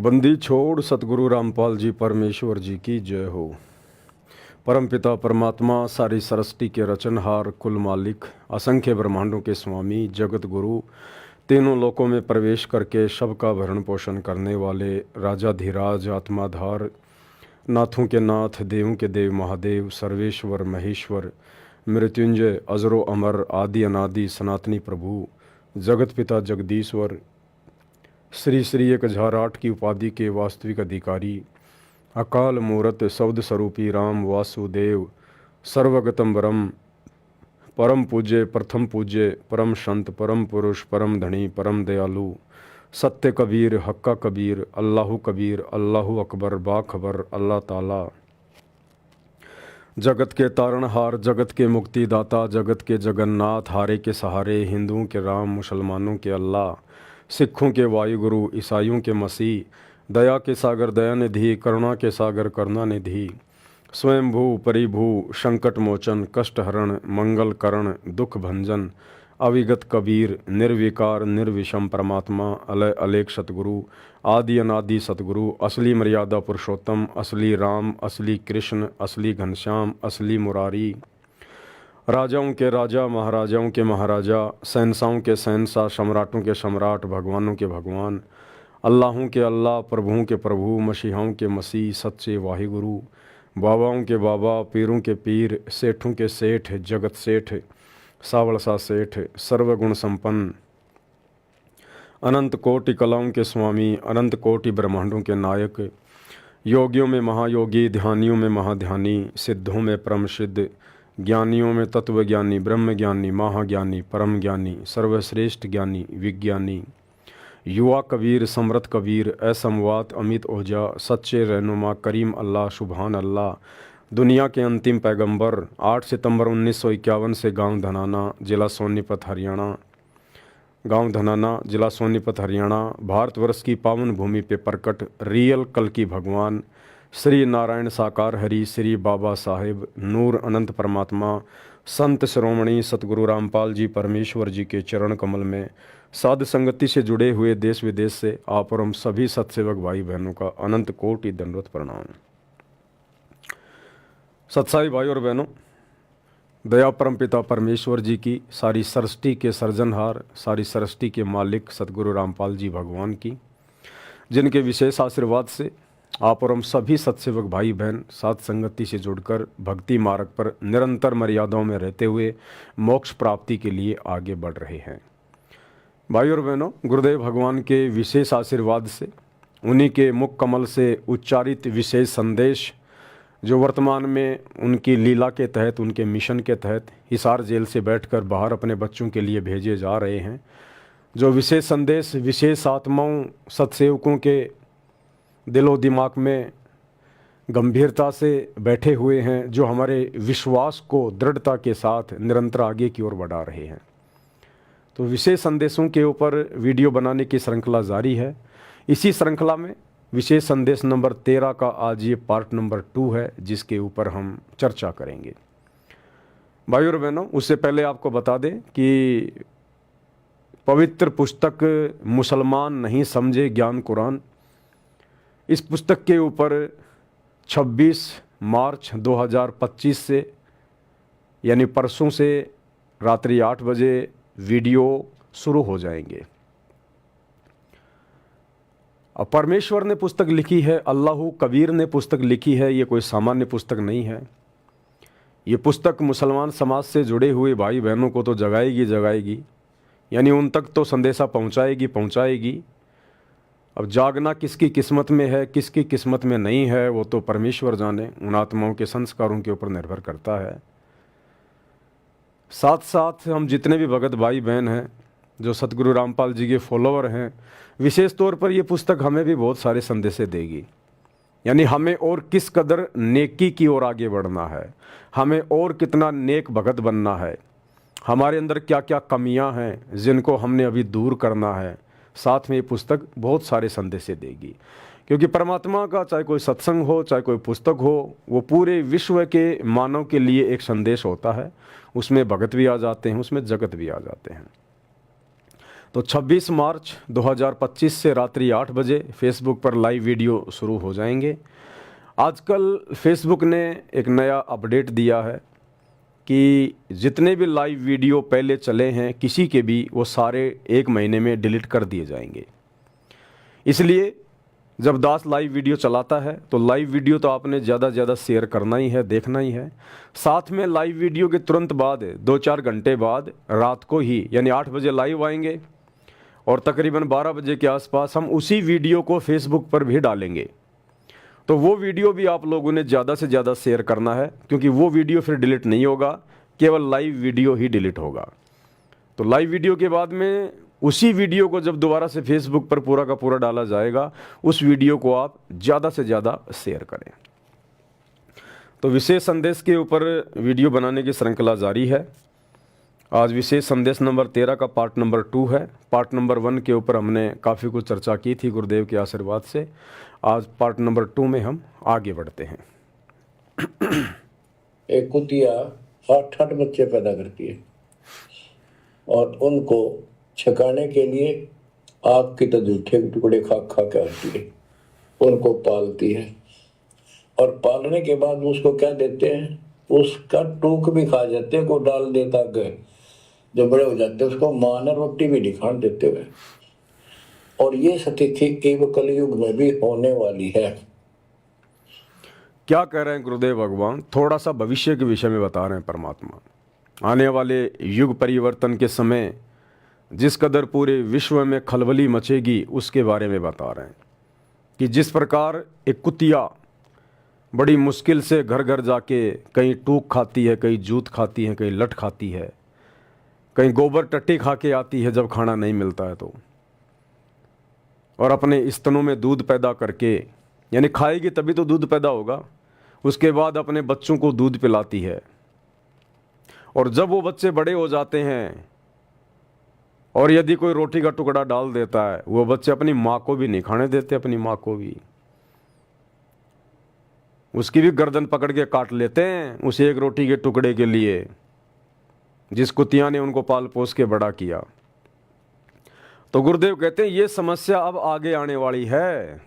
बंदी छोड़ सतगुरु रामपाल जी परमेश्वर जी की जय हो। परमपिता परमात्मा सारी सृष्टि के रचनहार, कुल मालिक, असंख्य ब्रह्मांडों के स्वामी, जगत गुरु, तीनों लोकों में प्रवेश करके सबका भरण पोषण करने वाले राजाधिराज, आत्माधार, नाथों के नाथ, देवों के देव, महादेव, सर्वेश्वर, महेश्वर, मृत्युंजय, अजरो अमर, आदि अनादि, सनातनी प्रभु, जगत पिता जगदीश्वर, श्री श्री 1008 की उपाधि के वास्तविक अधिकारी, अकाल मूरत शब्द स्वरूपी राम वासुदेव, सर्वगतम ब्रह्म, परम पूज्य, प्रथम पूज्य, परम संत, परम पुरुष, परम धनी, परम दयालु, सत्य कबीर, हक्का कबीर, अल्लाहु कबीर, अल्लाहु अकबर, बाखबर, अल्लाह ताला, जगत के तारणहार, जगत के मुक्तिदाता, जगत के जगन्नाथ, हारे के सहारे, हिंदुओं के राम, मुसलमानों के अल्लाह, सिखों के वायुगुरु, ईसाइयों के मसीह, दया के सागर दया निधि, करुणा के सागर करुणा निधि, स्वयंभू परिभू, संकट मोचन, कष्ट हरण, मंगल करण, दुख भंजन, अविगत कबीर, निर्विकार निर्विषम परमात्मा, अलय अलेख सतगुरु, आदि अनादि सतगुरु, असली मर्यादा पुरुषोत्तम, असली राम, असली कृष्ण, असली घनश्याम, असली मुरारी, राजाओं के राजा, महाराजाओं के महाराजा, शहंशाहों के शहंशाह, सम्राटों के सम्राट, भगवानों के भगवान, अल्लाहों के अल्लाह, प्रभुओं के प्रभु, मसीहाओं के मसीह, सच्चे वाहिगुरु, बाबाओं के बाबा, पीरों के पीर, सेठों के सेठ, जगत सेठ, सावलसा सेठ, सर्वगुण संपन्न, अनंत कोटि कलाओं के स्वामी, अनंत कोटि ब्रह्मांडों के नायक, योगियों में महायोगी, ध्यानियों में महाध्यानी, सिद्धों में परम सिद्ध, ज्ञानियों में तत्वज्ञानी, ब्रह्म ज्ञानी, महाज्ञानी, परम ज्ञानी, सर्वश्रेष्ठ ज्ञानी, विज्ञानी, युवा कबीर, समृत कबीर, असमवात, अमित ओझा, सच्चे रहनुमा, करीम अल्लाह, सुबहान अल्लाह, दुनिया के अंतिम पैगंबर, 8 सितंबर 1951 से गांव धनाना, जिला सोनीपत, हरियाणा, गांव धनाना, जिला सोनीपत, हरियाणा, भारतवर्ष की पावन भूमि पे प्रकट रियल कल की भगवान, श्री नारायण साकार हरि, श्री बाबा साहेब, नूर अनंत परमात्मा, संत शिरोमणि सतगुरु रामपाल जी परमेश्वर जी के चरण कमल में साध संगति से जुड़े हुए देश विदेश से आप और हम सभी सत्सेवक भाई बहनों का अनंत कोटि दंडवत प्रणाम। सत्साई भाई और बहनों, दया परम पिता परमेश्वर जी की, सारी सृष्टि के सर्जनहार, सारी सृष्टि के मालिक सतगुरु रामपाल जी भगवान की, जिनके विशेष आशीर्वाद से आप और हम सभी सत्सेवक भाई बहन साथ संगति से जुड़कर भक्ति मार्ग पर निरंतर मर्यादाओं में रहते हुए मोक्ष प्राप्ति के लिए आगे बढ़ रहे हैं। भाई और बहनों, गुरुदेव भगवान के विशेष आशीर्वाद से, उन्हीं के मुख कमल से उच्चारित विशेष संदेश जो वर्तमान में उनकी लीला के तहत, उनके मिशन के तहत हिसार जेल से बैठकर बाहर अपने बच्चों के लिए भेजे जा रहे हैं, जो विशेष संदेश विशेष आत्माओं सत्सेवकों के दिलो दिमाग में गंभीरता से बैठे हुए हैं, जो हमारे विश्वास को दृढ़ता के साथ निरंतर आगे की ओर बढ़ा रहे हैं। तो विशेष संदेशों के ऊपर वीडियो बनाने की श्रृंखला जारी है। इसी श्रृंखला में विशेष संदेश नंबर 13 का आज ये पार्ट नंबर 2 है, जिसके ऊपर हम चर्चा करेंगे। भाई और बहनों, उससे पहले आपको बता दें कि पवित्र पुस्तक मुसलमान नहीं समझे ज्ञान कुरान, इस पुस्तक के ऊपर 26 मार्च 2025 से यानी परसों से रात्रि 8 बजे वीडियो शुरू हो जाएंगे। अब परमेश्वर ने पुस्तक लिखी है, अल्लाहु कबीर ने पुस्तक लिखी है, ये कोई सामान्य पुस्तक नहीं है। ये पुस्तक मुसलमान समाज से जुड़े हुए भाई बहनों को तो जगाएगी, यानी उन तक तो संदेशा पहुंचाएगी। अब जागना किसकी किस्मत में है, किसकी किस्मत में नहीं है, वो तो परमेश्वर जाने, उन आत्माओं के संस्कारों के ऊपर निर्भर करता है। साथ साथ हम जितने भी भगत भाई बहन हैं, जो सतगुरु रामपाल जी के फॉलोअर हैं, विशेष तौर पर ये पुस्तक हमें भी बहुत सारे संदेशे देगी। यानी हमें और किस कदर नेकी की ओर आगे बढ़ना है, हमें और कितना नेक भगत बनना है, हमारे अंदर क्या क्या कमियां हैं जिनको हमने अभी दूर करना है। साथ में ये पुस्तक बहुत सारे संदेशे देगी, क्योंकि परमात्मा का चाहे कोई सत्संग हो, चाहे कोई पुस्तक हो, वो पूरे विश्व के मानव के लिए एक संदेश होता है। उसमें भगत भी आ जाते हैं, उसमें जगत भी आ जाते हैं। तो 26 मार्च 2025 से रात्रि 8 बजे फेसबुक पर लाइव वीडियो शुरू हो जाएंगे। आजकल फेसबुक ने एक नया अपडेट दिया है कि जितने भी लाइव वीडियो पहले चले हैं किसी के भी, वो सारे 1 महीने में डिलीट कर दिए जाएंगे। इसलिए जब दास लाइव वीडियो चलाता है तो लाइव वीडियो तो आपने ज़्यादा से ज़्यादा शेयर करना ही है, देखना ही है। साथ में लाइव वीडियो के तुरंत बाद 2-4 घंटे बाद रात को ही यानी 8 बजे लाइव आएंगे और तकरीबन 12 बजे के आसपास हम उसी वीडियो को फेसबुक पर भी डालेंगे। तो वो वीडियो भी आप लोगों ने ज़्यादा से ज़्यादा शेयर करना है, क्योंकि वो वीडियो फिर डिलीट नहीं होगा, केवल लाइव वीडियो ही डिलीट होगा। तो लाइव वीडियो के बाद में उसी वीडियो को जब दोबारा से फेसबुक पर पूरा का पूरा डाला जाएगा, उस वीडियो को आप ज़्यादा से ज़्यादा शेयर करें। तो विशेष संदेश के ऊपर वीडियो बनाने की श्रृंखला जारी है। आज विशेष संदेश नंबर 13 का पार्ट नंबर 2 है। पार्ट नंबर 1 के ऊपर हमने काफ़ी कुछ चर्चा की थी गुरुदेव के आशीर्वाद से। आज पार्ट नंबर 2 में हम आगे बढ़ते हैं। एक कुतिया 8 बच्चे पैदा करती है और उनको छकाने के लिए आग की तो जूठे टुकड़े खा खा के आती है, उनको पालती है और पालने के बाद उसको क्या देते हैं, उसका टूक भी खा जाते हैं, को डाल देता है। जब बड़े हो जाते हैं उसको मां ने रोटी भी नहीं खाने देते हुए। और ये स्थिति केवल कलयुग में भी होने वाली है। क्या कह रहे हैं गुरुदेव भगवान? थोड़ा सा भविष्य के विषय में बता रहे हैं परमात्मा। आने वाले युग परिवर्तन के समय जिस कदर पूरे विश्व में खलबली मचेगी उसके बारे में बता रहे हैं कि जिस प्रकार एक कुतिया बड़ी मुश्किल से घर घर जाके कहीं टूक खाती है, कहीं जूत खाती है, कहीं लट खाती है, कहीं गोबर टट्टी खा के आती है जब खाना नहीं मिलता है तो, और अपने स्तनों में दूध पैदा करके, यानी खाएगी तभी तो दूध पैदा होगा, उसके बाद अपने बच्चों को दूध पिलाती है। और जब वो बच्चे बड़े हो जाते हैं और यदि कोई रोटी का टुकड़ा डाल देता है, वो बच्चे अपनी माँ को भी नहीं खाने देते, अपनी माँ को भी, उसकी भी गर्दन पकड़ के काट लेते हैं उस एक रोटी के टुकड़े के लिए जिस कुतिया ने उनको पाल पोस के बड़ा किया। तो गुरुदेव कहते हैं ये समस्या अब आगे आने वाली है।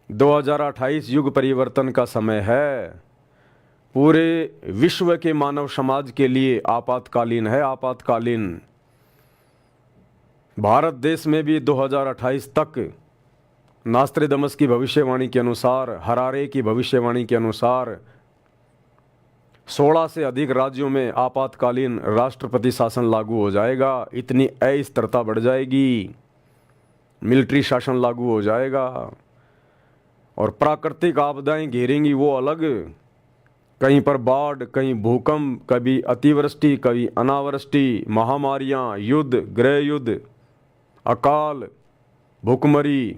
2028 युग परिवर्तन का समय है, पूरे विश्व के मानव समाज के लिए आपातकालीन है, आपातकालीन। भारत देश में भी 2028 तक नास्त्रेदमस की भविष्यवाणी के अनुसार, हरारे की भविष्यवाणी के अनुसार 16 से अधिक राज्यों में आपातकालीन राष्ट्रपति शासन लागू हो जाएगा। इतनी अस्थिरता बढ़ जाएगी, मिलिट्री शासन लागू हो जाएगा और प्राकृतिक आपदाएं घेरेंगी वो अलग। कहीं पर बाढ़, कहीं भूकंप, कभी अतिवृष्टि, कभी अनावृष्टि, महामारियां, युद्ध, गृह युद्ध, अकाल, भूखमरी।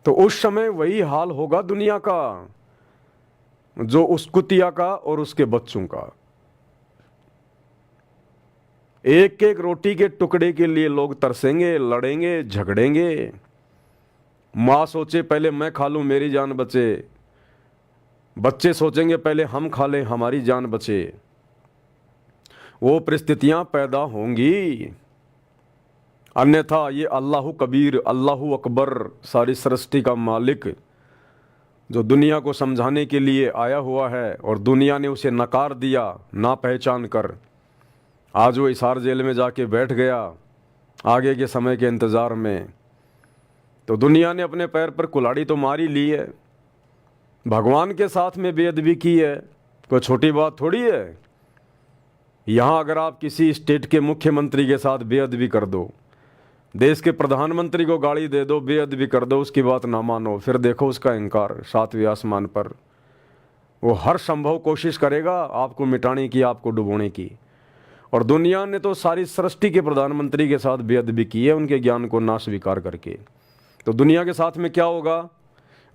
तो उस समय वही हाल होगा दुनिया का जो उस कुतिया का और उसके बच्चों का। एक एक रोटी के टुकड़े के लिए लोग तरसेंगे, लड़ेंगे, झगड़ेंगे। माँ सोचे पहले मैं खा लूं मेरी जान बचे, बच्चे सोचेंगे पहले हम खा लें हमारी जान बचे। वो परिस्थितियां पैदा होंगी, अन्यथा ये अल्लाहु कबीर, अल्लाहु अकबर, सारी सृष्टि का मालिक जो दुनिया को समझाने के लिए आया हुआ है और दुनिया ने उसे नकार दिया ना पहचान कर, आज वो हिसार जेल में जाके बैठ गया आगे के समय के इंतज़ार में। तो दुनिया ने अपने पैर पर कुल्हाड़ी तो मारी ली है, भगवान के साथ में बेअदबी की है, कोई छोटी बात थोड़ी है। यहाँ अगर आप किसी स्टेट के मुख्यमंत्री के साथ बेअदबी कर दो, देश के प्रधानमंत्री को गाली दे दो, बेअदबी कर दो, उसकी बात ना मानो, फिर देखो उसका इनकार 7वें आसमान पर। वो हर संभव कोशिश करेगा आपको मिटाने की, आपको डुबोने की। और दुनिया ने तो सारी सृष्टि के प्रधानमंत्री के साथ बेअदबी की है, उनके ज्ञान को ना स्वीकार करके। तो दुनिया के साथ में क्या होगा?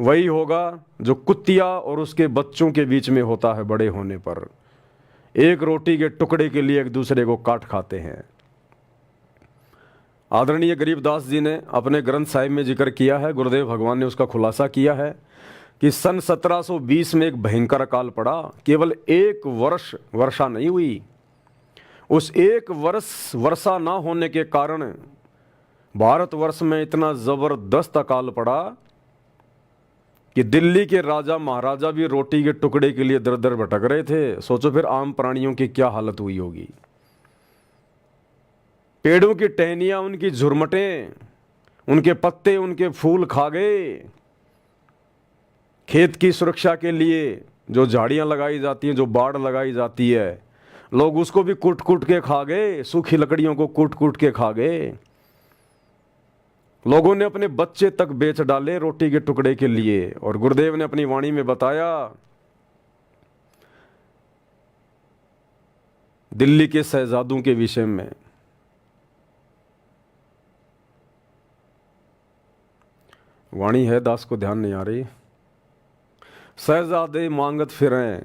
वही होगा जो कुतिया और उसके बच्चों के बीच में होता है बड़े होने पर। एक रोटी के टुकड़े के लिए एक दूसरे को काट खाते हैं। आदरणीय गरीबदास जी ने अपने ग्रंथ साहिब में जिक्र किया है, गुरुदेव भगवान ने उसका खुलासा किया है कि सन 1720 में एक भयंकर अकाल पड़ा। केवल 1 वर्ष वर्षा नहीं हुई, उस एक वर्षा ना होने के कारण भारतवर्ष में इतना जबरदस्त अकाल पड़ा कि दिल्ली के राजा महाराजा भी रोटी के टुकड़े के लिए दर दर भटक रहे थे। सोचो फिर आम प्राणियों की क्या हालत हुई होगी। पेड़ों की टहनियां, उनकी झुरमटें, उनके पत्ते, उनके फूल खा गए। खेत की सुरक्षा के लिए जो झाड़ियां लगाई जाती हैं, जो बाड़ लगाई जाती है, लोग उसको भी कूट कूट के खा गए। सूखी लकड़ियों को कूट कूट के खा गए। लोगों ने अपने बच्चे तक बेच डाले रोटी के टुकड़े के लिए। और गुरुदेव ने अपनी वाणी में बताया, दिल्ली के शहजादों के विषय में, वाणी है, दास को ध्यान नहीं आ रही। शहजादे मांगत फिरें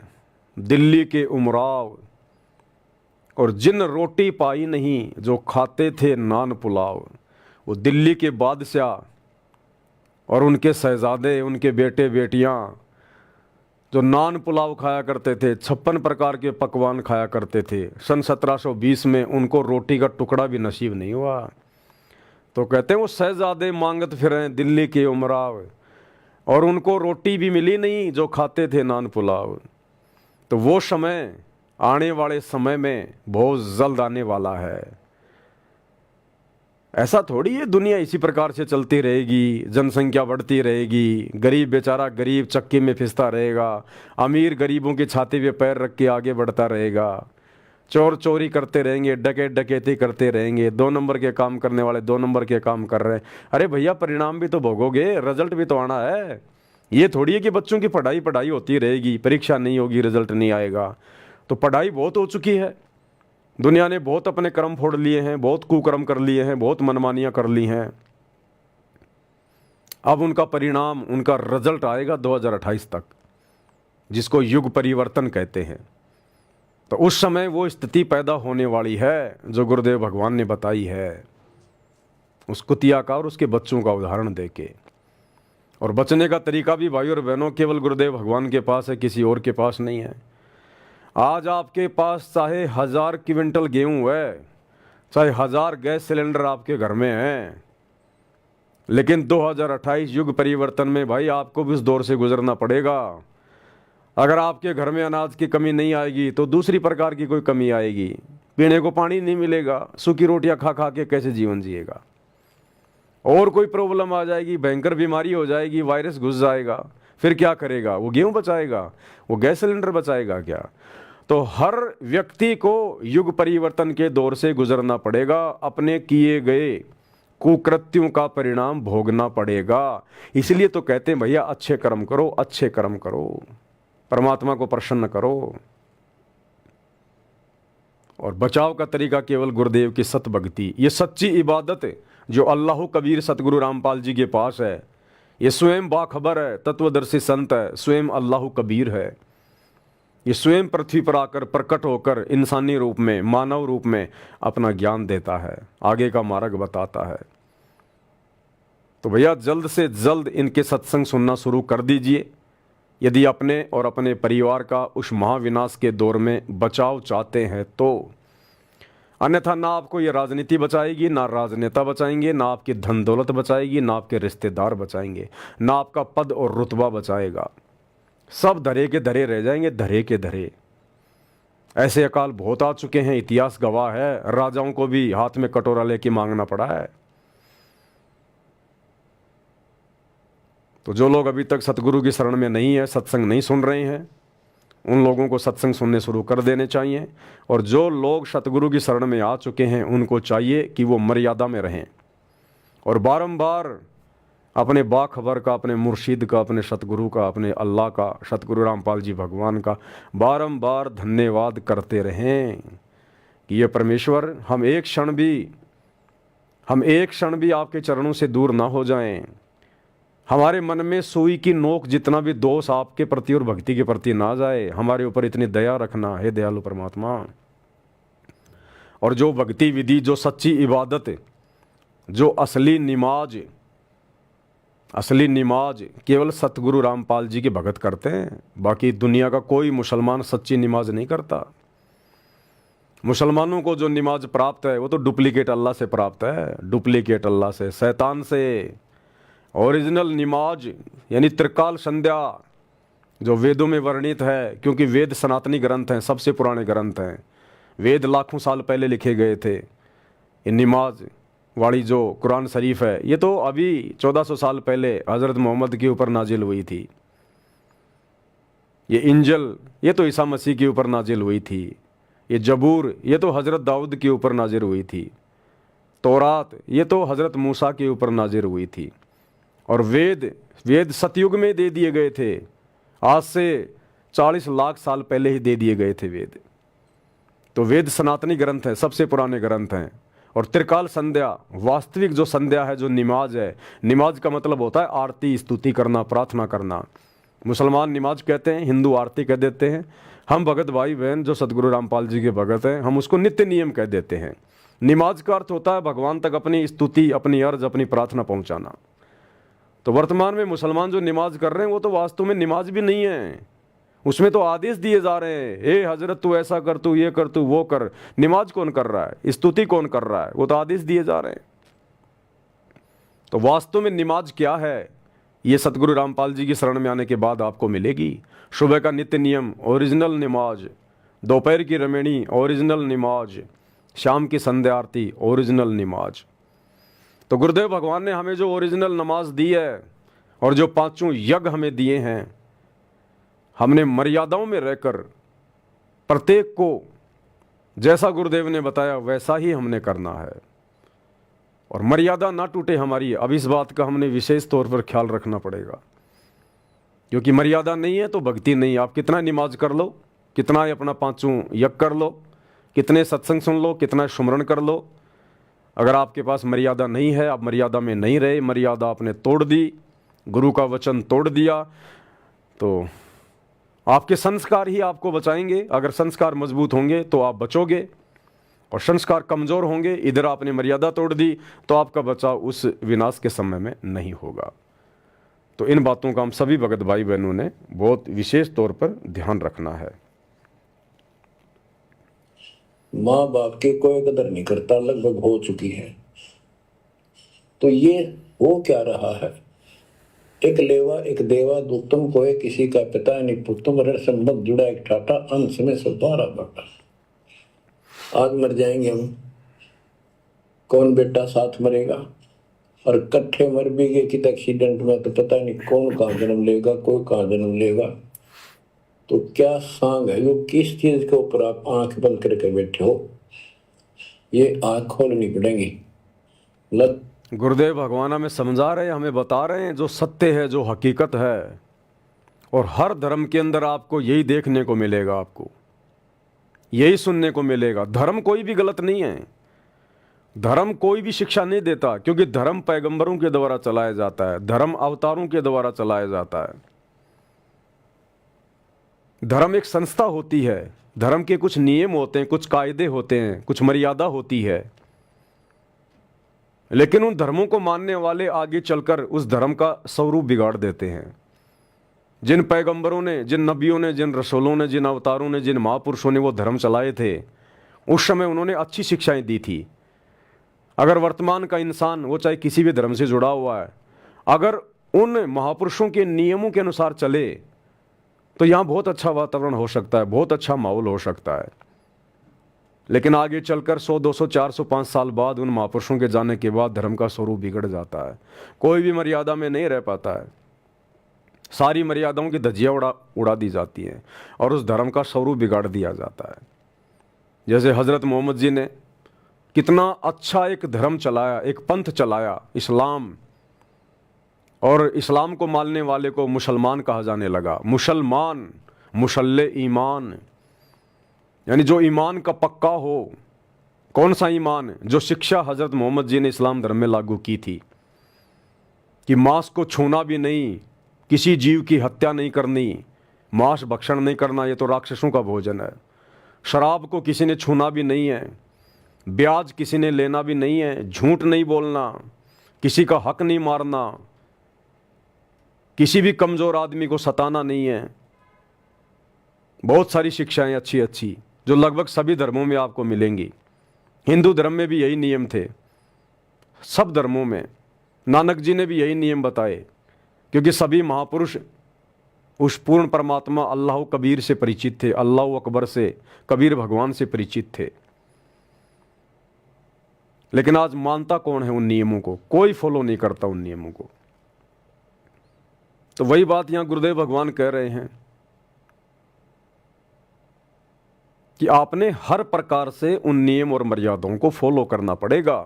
दिल्ली के उमराव, और जिन रोटी पाई नहीं जो खाते थे नान पुलाव। वो दिल्ली के बादशाह और उनके शहजादे, उनके बेटे बेटियां जो नान पुलाव खाया करते थे, 56 प्रकार के पकवान खाया करते थे, सन 1720 में उनको रोटी का टुकड़ा भी नसीब नहीं हुआ। तो कहते हैं वो शहजादे मांगत फिरें दिल्ली के उमराव, और उनको रोटी भी मिली नहीं जो खाते थे नान पुलाव। तो वो समय आने वाले समय में बहुत जल्द आने वाला है। ऐसा थोड़ी है दुनिया इसी प्रकार से चलती रहेगी, जनसंख्या बढ़ती रहेगी, गरीब बेचारा गरीब चक्की में फिसता रहेगा, अमीर गरीबों की छाती पे पैर रख के आगे बढ़ता रहेगा, चोर चोरी करते रहेंगे, डकैत डकैती करते रहेंगे, 2 नंबर के काम करने वाले 2 नंबर के काम कर रहे हैं। अरे भैया, परिणाम भी तो भोगोगे, रिजल्ट भी तो आना है। ये थोड़ी है कि बच्चों की पढ़ाई पढ़ाई होती रहेगी, परीक्षा नहीं होगी, रिजल्ट नहीं आएगा। तो पढ़ाई बहुत हो चुकी है, दुनिया ने बहुत अपने कर्म फोड़ लिए हैं, बहुत कुकर्म कर लिए हैं, बहुत मनमानियां कर ली हैं। अब उनका परिणाम, उनका रिजल्ट आएगा 2028 तक, जिसको युग परिवर्तन कहते हैं। तो उस समय वो स्थिति पैदा होने वाली है जो गुरुदेव भगवान ने बताई है, उस कुतिया का और उसके बच्चों का उदाहरण देके। और बचने का तरीका भी भाई और बहनों केवल गुरुदेव भगवान के पास है, किसी और के पास नहीं है। आज आपके पास चाहे 1000 क्विंटल गेहूं है, चाहे 1000 गैस सिलेंडर आपके घर में हैं, लेकिन 2028 युग परिवर्तन में भाई आपको भी इस दौर से गुजरना पड़ेगा। अगर आपके घर में अनाज की कमी नहीं आएगी तो दूसरी प्रकार की कोई कमी आएगी। पीने को पानी नहीं मिलेगा, सूखी रोटियां खा खा के कैसे जीवन जिएगा। और कोई प्रॉब्लम आ जाएगी, भयंकर बीमारी हो जाएगी, वायरस घुस जाएगा, फिर क्या करेगा? वो गेहूं बचाएगा? वो गैस सिलेंडर बचाएगा क्या? तो हर व्यक्ति को युग परिवर्तन के दौर से गुजरना पड़ेगा, अपने किए गए कुकृत्यों का परिणाम भोगना पड़ेगा। इसलिए तो कहते हैं भैया अच्छे कर्म करो, अच्छे कर्म करो, परमात्मा को प्रसन्न करो। और बचाव का तरीका केवल गुरुदेव की सत भक्ति, ये सच्ची इबादत जो अल्लाह कबीर सतगुरु रामपाल जी के पास है। ये स्वयं बाखबर है, तत्वदर्शी संत है, स्वयं अल्लाह कबीर है। ये स्वयं पृथ्वी पर आकर प्रकट होकर इंसानी रूप में, मानव रूप में अपना ज्ञान देता है, आगे का मार्ग बताता है। तो भैया जल्द से जल्द इनके सत्संग सुनना शुरू कर दीजिए, यदि अपने और अपने परिवार का उस महाविनाश के दौर में बचाव चाहते हैं तो। अन्यथा ना आपको ये राजनीति बचाएगी, ना राजनेता बचाएंगे, ना आपकी धन दौलत बचाएगी, ना आपके रिश्तेदार बचाएंगे, ना आपका पद और रुतबा बचाएगा। सब धरे के धरे रह जाएंगे, धरे के धरे। ऐसे अकाल बहुत आ चुके हैं, इतिहास गवाह है। राजाओं को भी हाथ में कटोरा लेके मांगना पड़ा है। तो जो लोग अभी तक सतगुरु की शरण में नहीं है, सत्संग नहीं सुन रहे हैं, उन लोगों को सत्संग सुनने शुरू कर देने चाहिए। और जो लोग सतगुरु की शरण में आ चुके हैं उनको चाहिए कि वो मर्यादा में रहें और बारंबार अपने बाखबर का, अपने मुर्शिद का, अपने सतगुरु का, अपने अल्लाह का, सतगुरु रामपाल जी भगवान का बारंबार धन्यवाद करते रहें कि ये परमेश्वर हम एक क्षण भी आपके चरणों से दूर ना हो जाएं। हमारे मन में सुई की नोक जितना भी दोष आपके प्रति और भक्ति के प्रति ना जाए। हमारे ऊपर इतनी दया रखना, हे दयालु परमात्मा। और जो भक्ति विधि, जो सच्ची इबादत, जो असली निमाज केवल सतगुरु रामपाल जी के भगत करते हैं। बाकी दुनिया का कोई मुसलमान सच्ची निमाज नहीं करता। मुसलमानों को जो नमाज प्राप्त है वो तो डुप्लीकेट अल्लाह से प्राप्त है, डुप्लीकेट अल्लाह से, शैतान से। ओरिजिनल नमाज यानी त्रिकाल संध्या जो वेदों में वर्णित है, क्योंकि वेद सनातनी ग्रंथ हैं, सबसे पुराने ग्रंथ हैं। वेद लाखों साल पहले लिखे गए थे। ये नमाज वाली जो कुरान शरीफ है ये तो अभी 1400 साल पहले हज़रत मोहम्मद के ऊपर नाजिल हुई थी। ये इंजल ये तो ईसा मसीह के ऊपर नाजिल हुई थी। ये जबूर ये तो हज़रत दाऊद के ऊपर नाजिल हुई थी। तौरात ये तो हज़रत मूसा के ऊपर नाजिल हुई थी। और वेद सतयुग में दे दिए गए थे, आज से 40 लाख साल पहले ही दे दिए गए थे वेद। तो वेद सनातनी ग्रंथ हैं, सबसे पुराने ग्रंथ हैं। और त्रिकाल संध्या वास्तविक जो संध्या है, जो नमाज है, नमाज का मतलब होता है आरती, स्तुति करना, प्रार्थना करना। मुसलमान नमाज कहते हैं, हिंदू आरती कह देते हैं। हम भगत भाई बहन जो सदगुरु रामपाल जी के भगत हैं, हम उसको नित्य नियम कह देते हैं। नमाज का अर्थ होता है भगवान तक अपनी स्तुति, अपनी अर्ज, अपनी प्रार्थना पहुंचाना। तो वर्तमान में मुसलमान जो नमाज कर रहे हैं वो तो वास्तव में नमाज भी नहीं है, उसमें तो आदेश दिए जा रहे हैं, ए हजरत तू ऐसा कर, तू ये कर, तू वो कर। नमाज कौन कर रहा है, स्तुति कौन कर रहा है? वो तो आदेश दिए जा रहे हैं। तो वास्तव में नमाज क्या है, ये सतगुरु रामपाल जी की शरण में आने के बाद आपको मिलेगी। सुबह का नित्य नियम ओरिजिनल नमाज, दोपहर की रमेणी ओरिजिनल नमाज, शाम की संध्या आरती ओरिजिनल नमाज। तो गुरुदेव भगवान ने हमें जो ओरिजिनल नमाज दी है और जो पांचों यज्ञ हमें दिए हैं, हमने मर्यादाओं में रहकर प्रत्येक को जैसा गुरुदेव ने बताया वैसा ही हमने करना है। और मर्यादा ना टूटे हमारी, अब इस बात का हमने विशेष तौर पर ख्याल रखना पड़ेगा, क्योंकि मर्यादा नहीं है तो भक्ति नहीं। आप कितना नमाज कर लो, कितना अपना पांचों यज्ञ कर लो, कितने सत्संग सुन लो, कितना सुमरण कर लो, अगर आपके पास मर्यादा नहीं है, आप मर्यादा में नहीं रहे, मर्यादा आपने तोड़ दी, गुरु का वचन तोड़ दिया, तो आपके संस्कार ही आपको बचाएंगे। अगर संस्कार मजबूत होंगे तो आप बचोगे, और संस्कार कमज़ोर होंगे, इधर आपने मर्यादा तोड़ दी, तो आपका बचाव उस विनाश के समय में नहीं होगा। तो इन बातों का हम सभी भगत भाई बहनों ने बहुत विशेष तौर पर ध्यान रखना है। माँ बाप की कोई कदर नहीं करता, लगभग हो चुकी है। तो ये हो क्या रहा है, एक लेवा एक देवा दुत्तम कोय, किसी का पिता नहीं पुत्तम, रण संबंध जुड़ा एक ठाटा, अंश में सब बारा बाटा। आज मर जाएंगे हम, कौन बेटा साथ मरेगा, और कट्ठे मर भी गए कि एक्सीडेंट में, तो पता नहीं कौन कहाँ जन्म लेगा, कोई कहाँ जन्म लेगा। तो क्या सांग है, वो किस चीज के ऊपर आप आंख बंद करके बैठे हो, ये आंख खोलनी पड़ेगी। गुरुदेव भगवान हमें समझा रहे हैं, हमें बता रहे हैं जो सत्य है, जो हकीकत है। और हर धर्म के अंदर आपको यही देखने को मिलेगा, आपको यही सुनने को मिलेगा। धर्म कोई भी गलत नहीं है, धर्म कोई भी शिक्षा नहीं देता, क्योंकि धर्म पैगंबरों के द्वारा चलाया जाता है, धर्म अवतारों के द्वारा चलाया जाता है। धर्म एक संस्था होती है, धर्म के कुछ नियम होते हैं, कुछ कायदे होते हैं, कुछ मर्यादा होती है, लेकिन उन धर्मों को मानने वाले आगे चलकर उस धर्म का स्वरूप बिगाड़ देते हैं। जिन पैगंबरों ने, जिन नबियों ने, जिन रसूलों ने, जिन अवतारों ने, जिन महापुरुषों ने वो धर्म चलाए थे, उस समय उन्होंने अच्छी शिक्षाएं दी थी। अगर वर्तमान का इंसान, वो चाहे किसी भी धर्म से जुड़ा हुआ है, अगर उन महापुरुषों के नियमों के अनुसार चले तो यहाँ बहुत अच्छा वातावरण हो सकता है, बहुत अच्छा माहौल हो सकता है। लेकिन आगे चलकर 100, 200, 400, 5 साल बाद उन महापुरुषों के जाने के बाद धर्म का स्वरूप बिगड़ जाता है, कोई भी मर्यादा में नहीं रह पाता है, सारी मर्यादाओं की धज्जियाँ उड़ा दी जाती हैं और उस धर्म का स्वरूप बिगाड़ दिया जाता है। जैसे हज़रत मोहम्मद जी ने कितना अच्छा एक धर्म चलाया, एक पंथ चलाया, इस्लाम, और इस्लाम को मानने वाले को मुसलमान कहा जाने लगा। मुसलमान, मुसल्ले ईमान, यानी जो ईमान का पक्का हो। कौन सा ईमान? जो शिक्षा हज़रत मोहम्मद जी ने इस्लाम धर्म में लागू की थी कि मांस को छूना भी नहीं, किसी जीव की हत्या नहीं करनी, मांस भक्षण नहीं करना, ये तो राक्षसों का भोजन है। शराब को किसी ने छूना भी नहीं है, ब्याज किसी ने लेना भी नहीं है, झूठ नहीं बोलना, किसी का हक नहीं मारना, किसी भी कमज़ोर आदमी को सताना नहीं है। बहुत सारी शिक्षाएं अच्छी अच्छी, जो लगभग सभी धर्मों में आपको मिलेंगी। हिंदू धर्म में भी यही नियम थे, सब धर्मों में। नानक जी ने भी यही नियम बताए, क्योंकि सभी महापुरुष उस पूर्ण परमात्मा अल्लाह कबीर से परिचित थे, अल्लाह अकबर से, कबीर भगवान से परिचित थे। लेकिन आज मानता कौन है उन नियमों को? कोई फॉलो नहीं करता उन नियमों को। तो वही बात यहां गुरुदेव भगवान कह रहे हैं कि आपने हर प्रकार से उन नियम और मर्यादाओं को फॉलो करना पड़ेगा।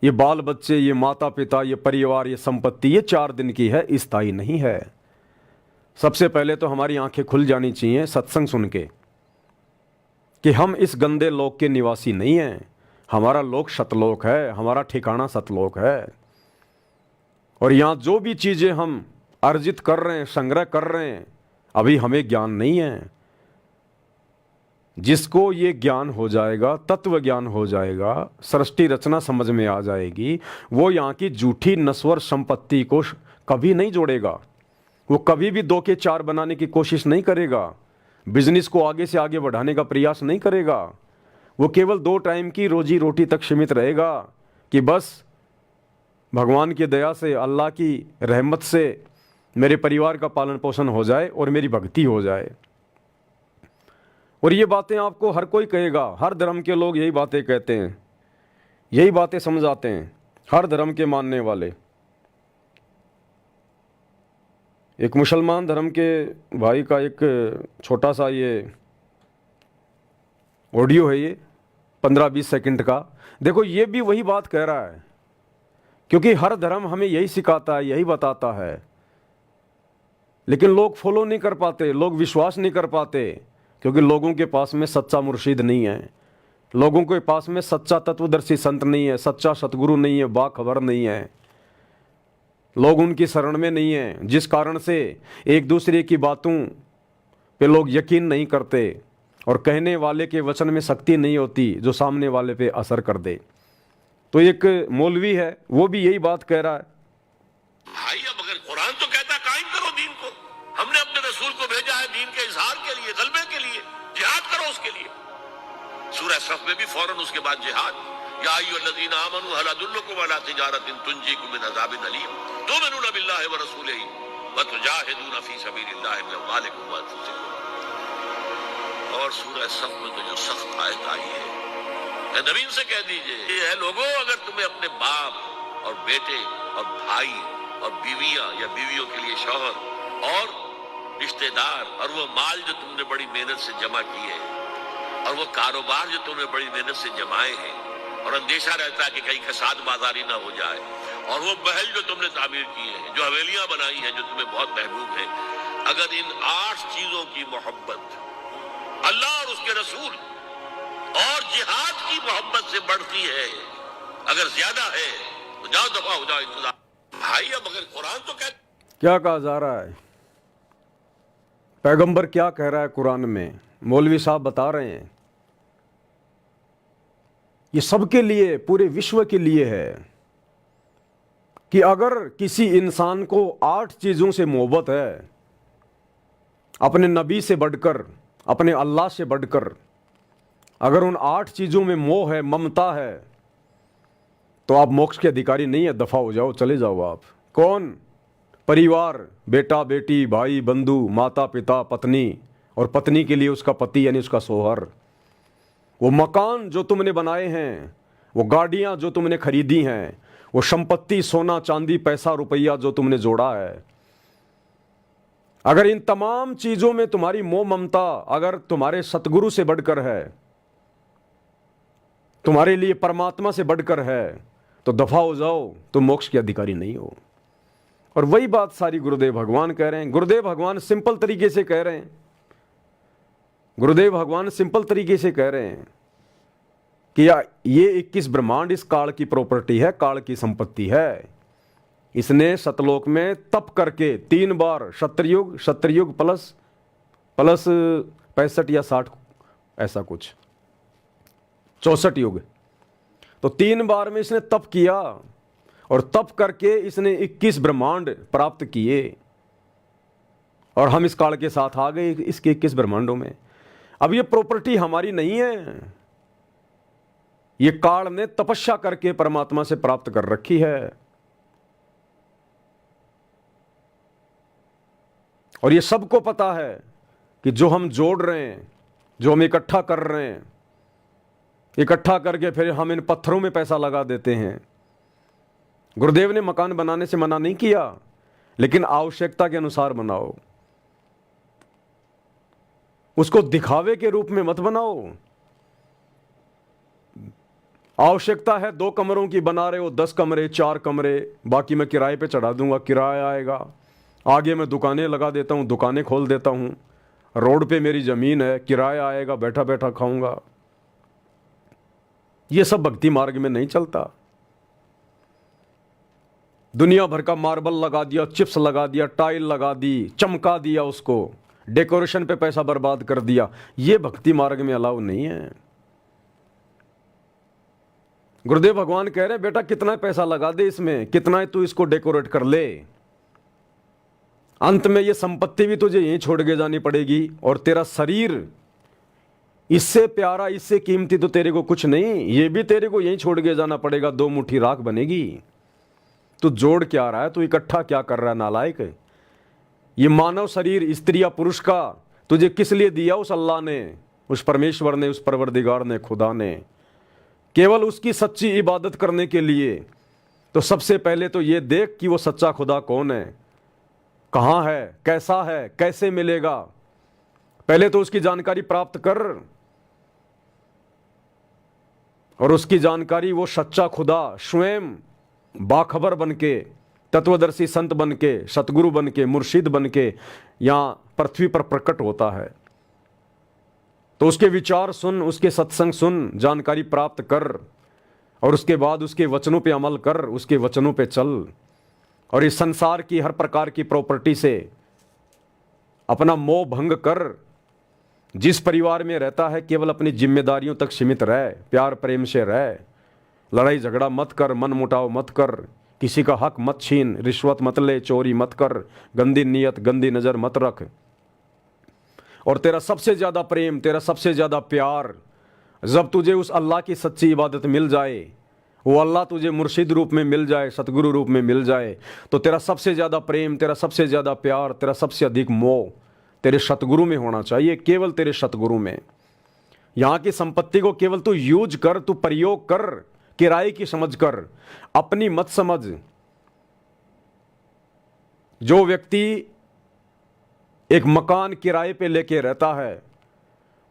ये बाल बच्चे, ये माता पिता, ये परिवार, ये संपत्ति, ये 4 दिन की है, स्थायी नहीं है। सबसे पहले तो हमारी आंखें खुल जानी चाहिए सत्संग सुन के कि हम इस गंदे लोक के निवासी नहीं हैं। हमारा लोक सतलोक है, हमारा ठिकाना सतलोक है। और यहाँ जो भी चीज़ें हम अर्जित कर रहे हैं, संग्रह कर रहे हैं, अभी हमें ज्ञान नहीं है। जिसको ये ज्ञान हो जाएगा, तत्व ज्ञान हो जाएगा, सृष्टि रचना समझ में आ जाएगी, वो यहाँ की झूठी नश्वर संपत्ति को कभी नहीं जोड़ेगा। वो कभी भी 2 के 4 बनाने की कोशिश नहीं करेगा, बिजनेस को आगे से आगे बढ़ाने का प्रयास नहीं करेगा। वो केवल 2 टाइम की रोजी रोटी तक सीमित रहेगा कि बस भगवान की दया से, अल्लाह की रहमत से मेरे परिवार का पालन पोषण हो जाए और मेरी भक्ति हो जाए। और ये बातें आपको हर कोई कहेगा, हर धर्म के लोग यही बातें कहते हैं, यही बातें समझाते हैं, हर धर्म के मानने वाले। एक मुसलमान धर्म के भाई का एक छोटा सा ये ऑडियो है, ये 15-20 सेकंड का। देखो, ये भी वही बात कह रहा है, क्योंकि हर धर्म हमें यही सिखाता है, यही बताता है। लेकिन लोग फॉलो नहीं कर पाते, लोग विश्वास नहीं कर पाते, क्योंकि लोगों के पास में सच्चा मुर्शिद नहीं है, लोगों के पास में सच्चा तत्वदर्शी संत नहीं है, सच्चा सतगुरु नहीं है, बाखबर नहीं है। लोग उनकी शरण में नहीं है, जिस कारण से एक दूसरे की बातों पे लोग यकीन नहीं करते और कहने वाले के वचन में शक्ति नहीं होती जो सामने वाले पे असर कर दे। तो एक मौलवी है, वो भी यही बात कह रहा है। भाई, अब अगर कुरान तो कहता कायम करो दीन को, हमने अपने रसूल को भेजा है दीन के इजहार के लिए, गलबे के लिए, जिहाद करो उसके लिए। सूरह सफ में भी फौरन उसके बाद जिहाद, या अय्युहल्लज़ीना आमनू हल अदुल्लुकुम अला तिजारतिन तुंजीकुम मिन अज़ाबिन अलीम तु'मिनूना बिल्लाहि व रसूलिही व तुजाहिदूना फी सबीलिल्लाहि बिअम्वालिकुम व अनफुसिकुम। और सूरह सफ में तो जो सख्त आयत आई है, नबी से कह दीजिए, ये है लोगों, अगर तुम्हें अपने बाप और बेटे और भाई और बीवियां या बीवियों के लिए शौहर और रिश्तेदार और वो माल जो तुमने बड़ी मेहनत से जमा किए हैं और वो कारोबार जो तुमने बड़ी मेहनत से जमाए हैं और अंदेशा रहता है कि कहीं फसाद बाजारी ना हो जाए, और वो महल जो तुमने तामीर किए हैं, जो हवेलियां बनाई हैं जो तुम्हें बहुत महबूब है, अगर इन 8 चीजों की मोहब्बत अल्लाह और उसके रसूल और जिहाद की मोहब्बत से बढ़ती है, अगर ज्यादा है तो जाओ दफा हो जाओ इंतजार। भाई, अब अगर कुरान तो क्या कहा जा रहा है, पैगंबर क्या कह रहा है कुरान में, मौलवी साहब बता रहे हैं, ये सबके लिए, पूरे विश्व के लिए है कि अगर किसी इंसान को 8 चीजों से मोहब्बत है, अपने नबी से बढ़कर, अपने अल्लाह से बढ़कर, अगर उन 8 चीजों में मोह है, ममता है, तो आप मोक्ष के अधिकारी नहीं है, दफा हो जाओ, चले जाओ आप। कौन? परिवार, बेटा बेटी, भाई बंधु, माता पिता, पत्नी, और पत्नी के लिए उसका पति यानी उसका सोहर, वो मकान जो तुमने बनाए हैं, वो गाड़ियां जो तुमने खरीदी हैं, वो संपत्ति, सोना चांदी, पैसा रुपया जो तुमने जोड़ा है, अगर इन तमाम चीजों में तुम्हारी मोह ममता अगर तुम्हारे सतगुरु से बढ़कर है, तुम्हारे लिए परमात्मा से बढ़कर है, तो दफा हो जाओ, तुम मोक्ष के अधिकारी नहीं हो। और वही बात सारी गुरुदेव भगवान कह रहे हैं। गुरुदेव भगवान सिंपल तरीके से कह रहे हैं, गुरुदेव भगवान सिंपल तरीके से कह रहे हैं कि ये 21 ब्रह्मांड इस काल की प्रॉपर्टी है, काल की संपत्ति है। इसने सतलोक में तप करके 3 बार सतयुग प्लस 65 या 60, ऐसा कुछ 64 युग, तो 3 बार में इसने तप किया और तप करके इसने 21 ब्रह्मांड प्राप्त किए, और हम इस काल के साथ आ गए इसके 21 ब्रह्मांडों में। अब ये प्रॉपर्टी हमारी नहीं है, ये काल ने तपस्या करके परमात्मा से प्राप्त कर रखी है। और ये सबको पता है कि जो हम जोड़ रहे हैं, जो हम इकट्ठा कर रहे हैं, इकट्ठा करके फिर हम इन पत्थरों में पैसा लगा देते हैं। गुरुदेव ने मकान बनाने से मना नहीं किया, लेकिन आवश्यकता के अनुसार बनाओ, उसको दिखावे के रूप में मत बनाओ। आवश्यकता है 2 कमरों की, बना रहे हो 10 कमरे 4 कमरे, बाकी मैं किराए पे चढ़ा दूंगा, किराया आएगा। आगे मैं दुकानें लगा देता हूं, दुकानें खोल देता हूं, रोड पे मेरी जमीन है, किराया आएगा, बैठा बैठा खाऊंगा। ये सब भक्ति मार्ग में नहीं चलता। दुनिया भर का मार्बल लगा दिया, चिप्स लगा दिया, टाइल लगा दी, चमका दिया, उसको डेकोरेशन पे पैसा बर्बाद कर दिया, ये भक्ति मार्ग में अलाउ नहीं है। गुरुदेव भगवान कह रहे बेटा कितना पैसा लगा दे इसमें, कितना है तू इसको डेकोरेट कर ले, अंत में ये संपत्ति भी तुझे यहीं छोड़ के जानी पड़ेगी, और तेरा शरीर इससे प्यारा, इससे कीमती तो तेरे को कुछ नहीं, ये भी तेरे को यहीं छोड़ के जाना पड़ेगा, 2 मुट्ठी राख बनेगी। तू जोड़ क्या रहा है, तू इकट्ठा क्या कर रहा है नालायक। ये मानव शरीर स्त्री या पुरुष का तुझे किस लिए दिया उस अल्लाह ने, उस परमेश्वर ने, उस परवरदिगार ने, खुदा ने? केवल उसकी सच्ची इबादत करने के लिए। तो सबसे पहले तो ये देख कि वो सच्चा खुदा कौन है, कहाँ है, कैसा है, कैसे मिलेगा। पहले तो उसकी जानकारी प्राप्त कर, और उसकी जानकारी वो सच्चा खुदा स्वयं बाखबर बनके, तत्वदर्शी संत बनके, सतगुरु बनके, मुर्शिद बनके यहाँ पृथ्वी पर प्रकट होता है। तो उसके विचार सुन, उसके सत्संग सुन, जानकारी प्राप्त कर, और उसके बाद उसके वचनों पे अमल कर, उसके वचनों पे चल, और इस संसार की हर प्रकार की प्रॉपर्टी से अपना मोह भंग कर। जिस परिवार में रहता है केवल अपनी जिम्मेदारियों तक सीमित रह, प्यार प्रेम से रह, लड़ाई झगड़ा मत कर, मन मुटाव मत कर, किसी का हक मत छीन, रिश्वत मत ले, चोरी मत कर, गंदी नीयत गंदी नज़र मत रख। और तेरा सबसे ज़्यादा प्रेम, तेरा सबसे ज़्यादा प्यार जब तुझे उस अल्लाह की सच्ची इबादत मिल जाए, वो अल्लाह तुझे मुर्शिद रूप में मिल जाए, सतगुरु रूप में मिल जाए, तो तेरा सबसे ज़्यादा प्रेम, तेरा सबसे ज़्यादा प्यार, तेरा सबसे अधिक मोह तेरे सतगुरु में होना चाहिए, केवल तेरे सतगुरु में। यहाँ की संपत्ति को केवल तू यूज कर, तू प्रयोग कर, किराए की समझ कर, अपनी मत समझ। जो व्यक्ति एक मकान किराए पे लेके रहता है,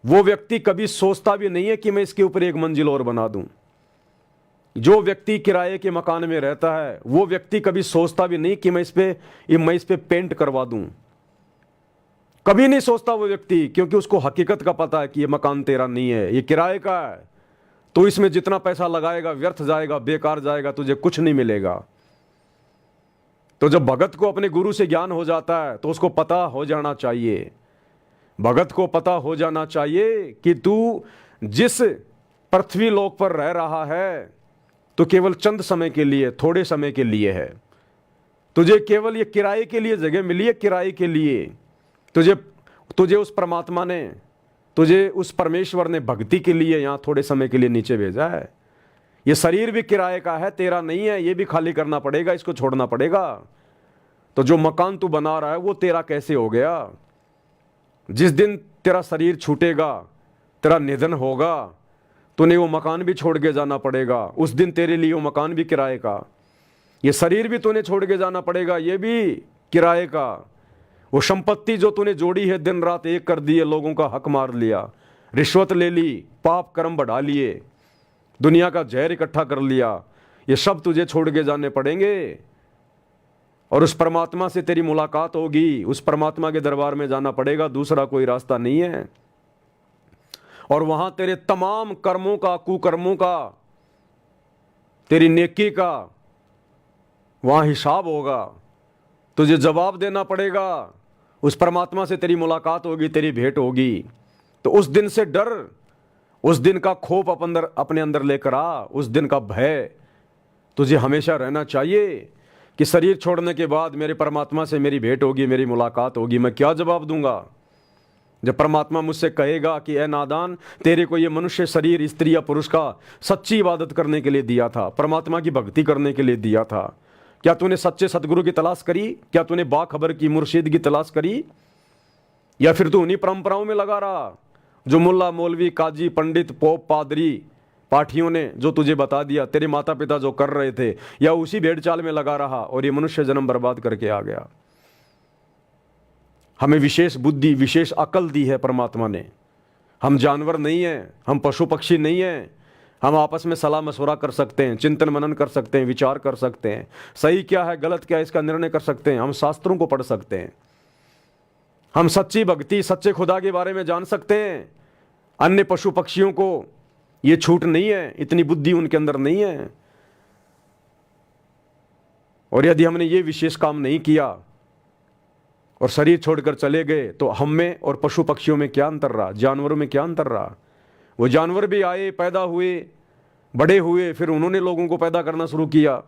वो व्यक्ति कभी सोचता भी नहीं है कि मैं इसके ऊपर 1 मंजिल और बना दूं। जो व्यक्ति किराए के मकान में रहता है, वो व्यक्ति कभी सोचता भी नहीं कि मैं इस पे पेंट करवा दूं। कभी नहीं सोचता वो व्यक्ति, क्योंकि उसको हकीकत का पता है कि ये मकान तेरा नहीं है, ये किराए का है। तो इसमें जितना पैसा लगाएगा व्यर्थ जाएगा, बेकार जाएगा, तुझे कुछ नहीं मिलेगा। तो जब भगत को अपने गुरु से ज्ञान हो जाता है तो उसको पता हो जाना चाहिए, भगत को पता हो जाना चाहिए कि तू जिस पृथ्वी लोक पर रह रहा है तो केवल चंद समय के लिए, थोड़े समय के लिए है। तुझे केवल ये किराए के लिए जगह मिली है, किराए के लिए। तुझे उस परमात्मा ने, तुझे उस परमेश्वर ने भक्ति के लिए यहाँ थोड़े समय के लिए नीचे भेजा है। ये शरीर भी किराए का है, तेरा नहीं है, ये भी खाली करना पड़ेगा, इसको छोड़ना पड़ेगा। तो जो मकान तू बना रहा है वो तेरा कैसे हो गया? जिस दिन तेरा शरीर छूटेगा, तेरा निधन होगा, तूने वो मकान भी छोड़ के जाना पड़ेगा। उस दिन तेरे लिए वो मकान भी किराए का, ये शरीर भी तूने छोड़ के जाना पड़ेगा, ये भी किराए का। वो संपत्ति जो तूने जोड़ी है, दिन रात एक कर दिए, लोगों का हक मार लिया, रिश्वत ले ली, पाप कर्म बढ़ा लिए, दुनिया का जहर इकट्ठा कर लिया, ये सब तुझे छोड़ के जाने पड़ेंगे। और उस परमात्मा से तेरी मुलाकात होगी, उस परमात्मा के दरबार में जाना पड़ेगा, दूसरा कोई रास्ता नहीं है। और वहां तेरे तमाम कर्मों का, कुकर्मों का, तेरी नेकी का वहां हिसाब होगा, तुझे जवाब देना पड़ेगा। उस परमात्मा से तेरी मुलाकात होगी, तेरी भेंट होगी। तो उस दिन से डर, उस दिन का खौफ अपने अंदर लेकर आ, उस दिन का भय तुझे हमेशा रहना चाहिए कि शरीर छोड़ने के बाद मेरे परमात्मा से मेरी भेंट होगी, मेरी मुलाकात होगी, मैं क्या जवाब दूंगा? जब परमात्मा मुझसे कहेगा कि ए नादान, तेरे को ये मनुष्य शरीर स्त्री या पुरुष का सच्ची इबादत करने के लिए दिया था, परमात्मा की भक्ति करने के लिए दिया था, क्या तूने सच्चे सतगुरु की तलाश करी? क्या तूने बाखबर की मुर्शिद की तलाश करी? या फिर तू उन्हीं परंपराओं में लगा रहा जो मुल्ला मौलवी काजी पंडित पोप पादरी पाठियों ने जो तुझे बता दिया, तेरे माता पिता जो कर रहे थे, या उसी भेड़ चाल में लगा रहा और ये मनुष्य जन्म बर्बाद करके आ गया? हमें विशेष बुद्धि विशेष अकल दी है परमात्मा ने। हम जानवर नहीं हैं, हम पशु पक्षी नहीं हैं। हम आपस में सलाह मशवरा कर सकते हैं, चिंतन मनन कर सकते हैं, विचार कर सकते हैं, सही क्या है गलत क्या है इसका निर्णय कर सकते हैं। हम शास्त्रों को पढ़ सकते हैं, हम सच्ची भक्ति सच्चे खुदा के बारे में जान सकते हैं। अन्य पशु पक्षियों को ये छूट नहीं है, इतनी बुद्धि उनके अंदर नहीं है। और यदि हमने ये विशेष काम नहीं किया और शरीर छोड़कर चले गए तो हम में और पशु पक्षियों में क्या अंतर रहा, जानवरों में क्या अंतर रहा? वो जानवर भी आए, पैदा हुए, बड़े हुए, फिर उन्होंने लोगों को पैदा करना शुरू किया,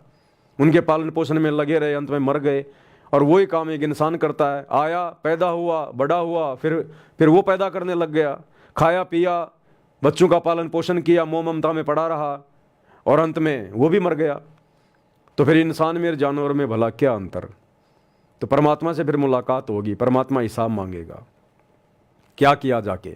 उनके पालन पोषण में लगे रहे, अंत में मर गए। और वही काम एक इंसान करता है, आया, पैदा हुआ, बड़ा हुआ, फिर वो पैदा करने लग गया, खाया पिया, बच्चों का पालन पोषण किया, मोह ममता में पड़ा रहा और अंत में वो भी मर गया। तो फिर इंसान में और जानवर में भला क्या अंतर? तो परमात्मा से फिर मुलाकात होगी, परमात्मा हिसाब मांगेगा क्या किया जाके।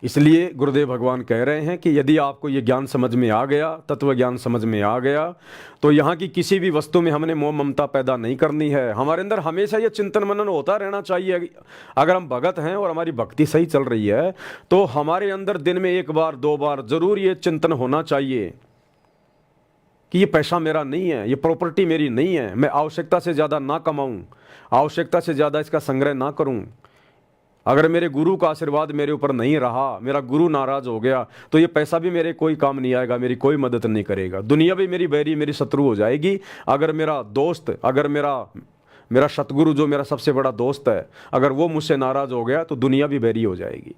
इसलिए गुरुदेव भगवान कह रहे हैं कि यदि आपको ये ज्ञान समझ में आ गया, तत्व ज्ञान समझ में आ गया, तो यहाँ की किसी भी वस्तु में हमने मोह ममता पैदा नहीं करनी है। हमारे अंदर हमेशा ये चिंतन मनन होता रहना चाहिए। अगर हम भगत हैं और हमारी भक्ति सही चल रही है तो हमारे अंदर दिन में 1 बार 2 बार जरूर ये चिंतन होना चाहिए कि ये पैसा मेरा नहीं है, ये प्रॉपर्टी मेरी नहीं है, मैं आवश्यकता से ज़्यादा ना कमाऊं, आवश्यकता से ज़्यादा इसका संग्रह ना करूं। अगर मेरे गुरु का आशीर्वाद मेरे ऊपर नहीं रहा, मेरा गुरु नाराज हो गया, तो ये पैसा भी मेरे कोई काम नहीं आएगा, मेरी कोई मदद नहीं करेगा। दुनिया भी मेरी बैरी, मेरी शत्रु हो जाएगी। अगर मेरा दोस्त, अगर मेरा सतगुरु जो मेरा सबसे बड़ा दोस्त है, अगर वो मुझसे नाराज हो गया तो दुनिया भी बैरी हो जाएगी।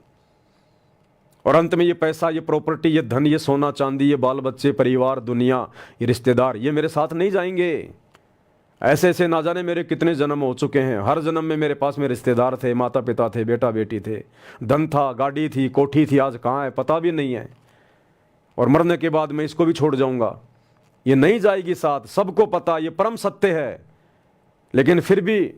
और अंत में ये पैसा, ये प्रॉपर्टी, ये धन, ये सोना चांदी, ये बाल बच्चे, परिवार, दुनिया, ये रिश्तेदार, ये मेरे साथ नहीं जाएंगे। ऐसे ऐसे ना जाने मेरे कितने जन्म हो चुके हैं। हर जन्म में मेरे पास में रिश्तेदार थे, माता पिता थे, बेटा बेटी थे, धन था, गाड़ी थी, कोठी थी, आज कहाँ है पता भी नहीं है। और मरने के बाद मैं इसको भी छोड़ जाऊंगा, ये नहीं जाएगी साथ, सबको पता, ये परम सत्य है। लेकिन फिर भी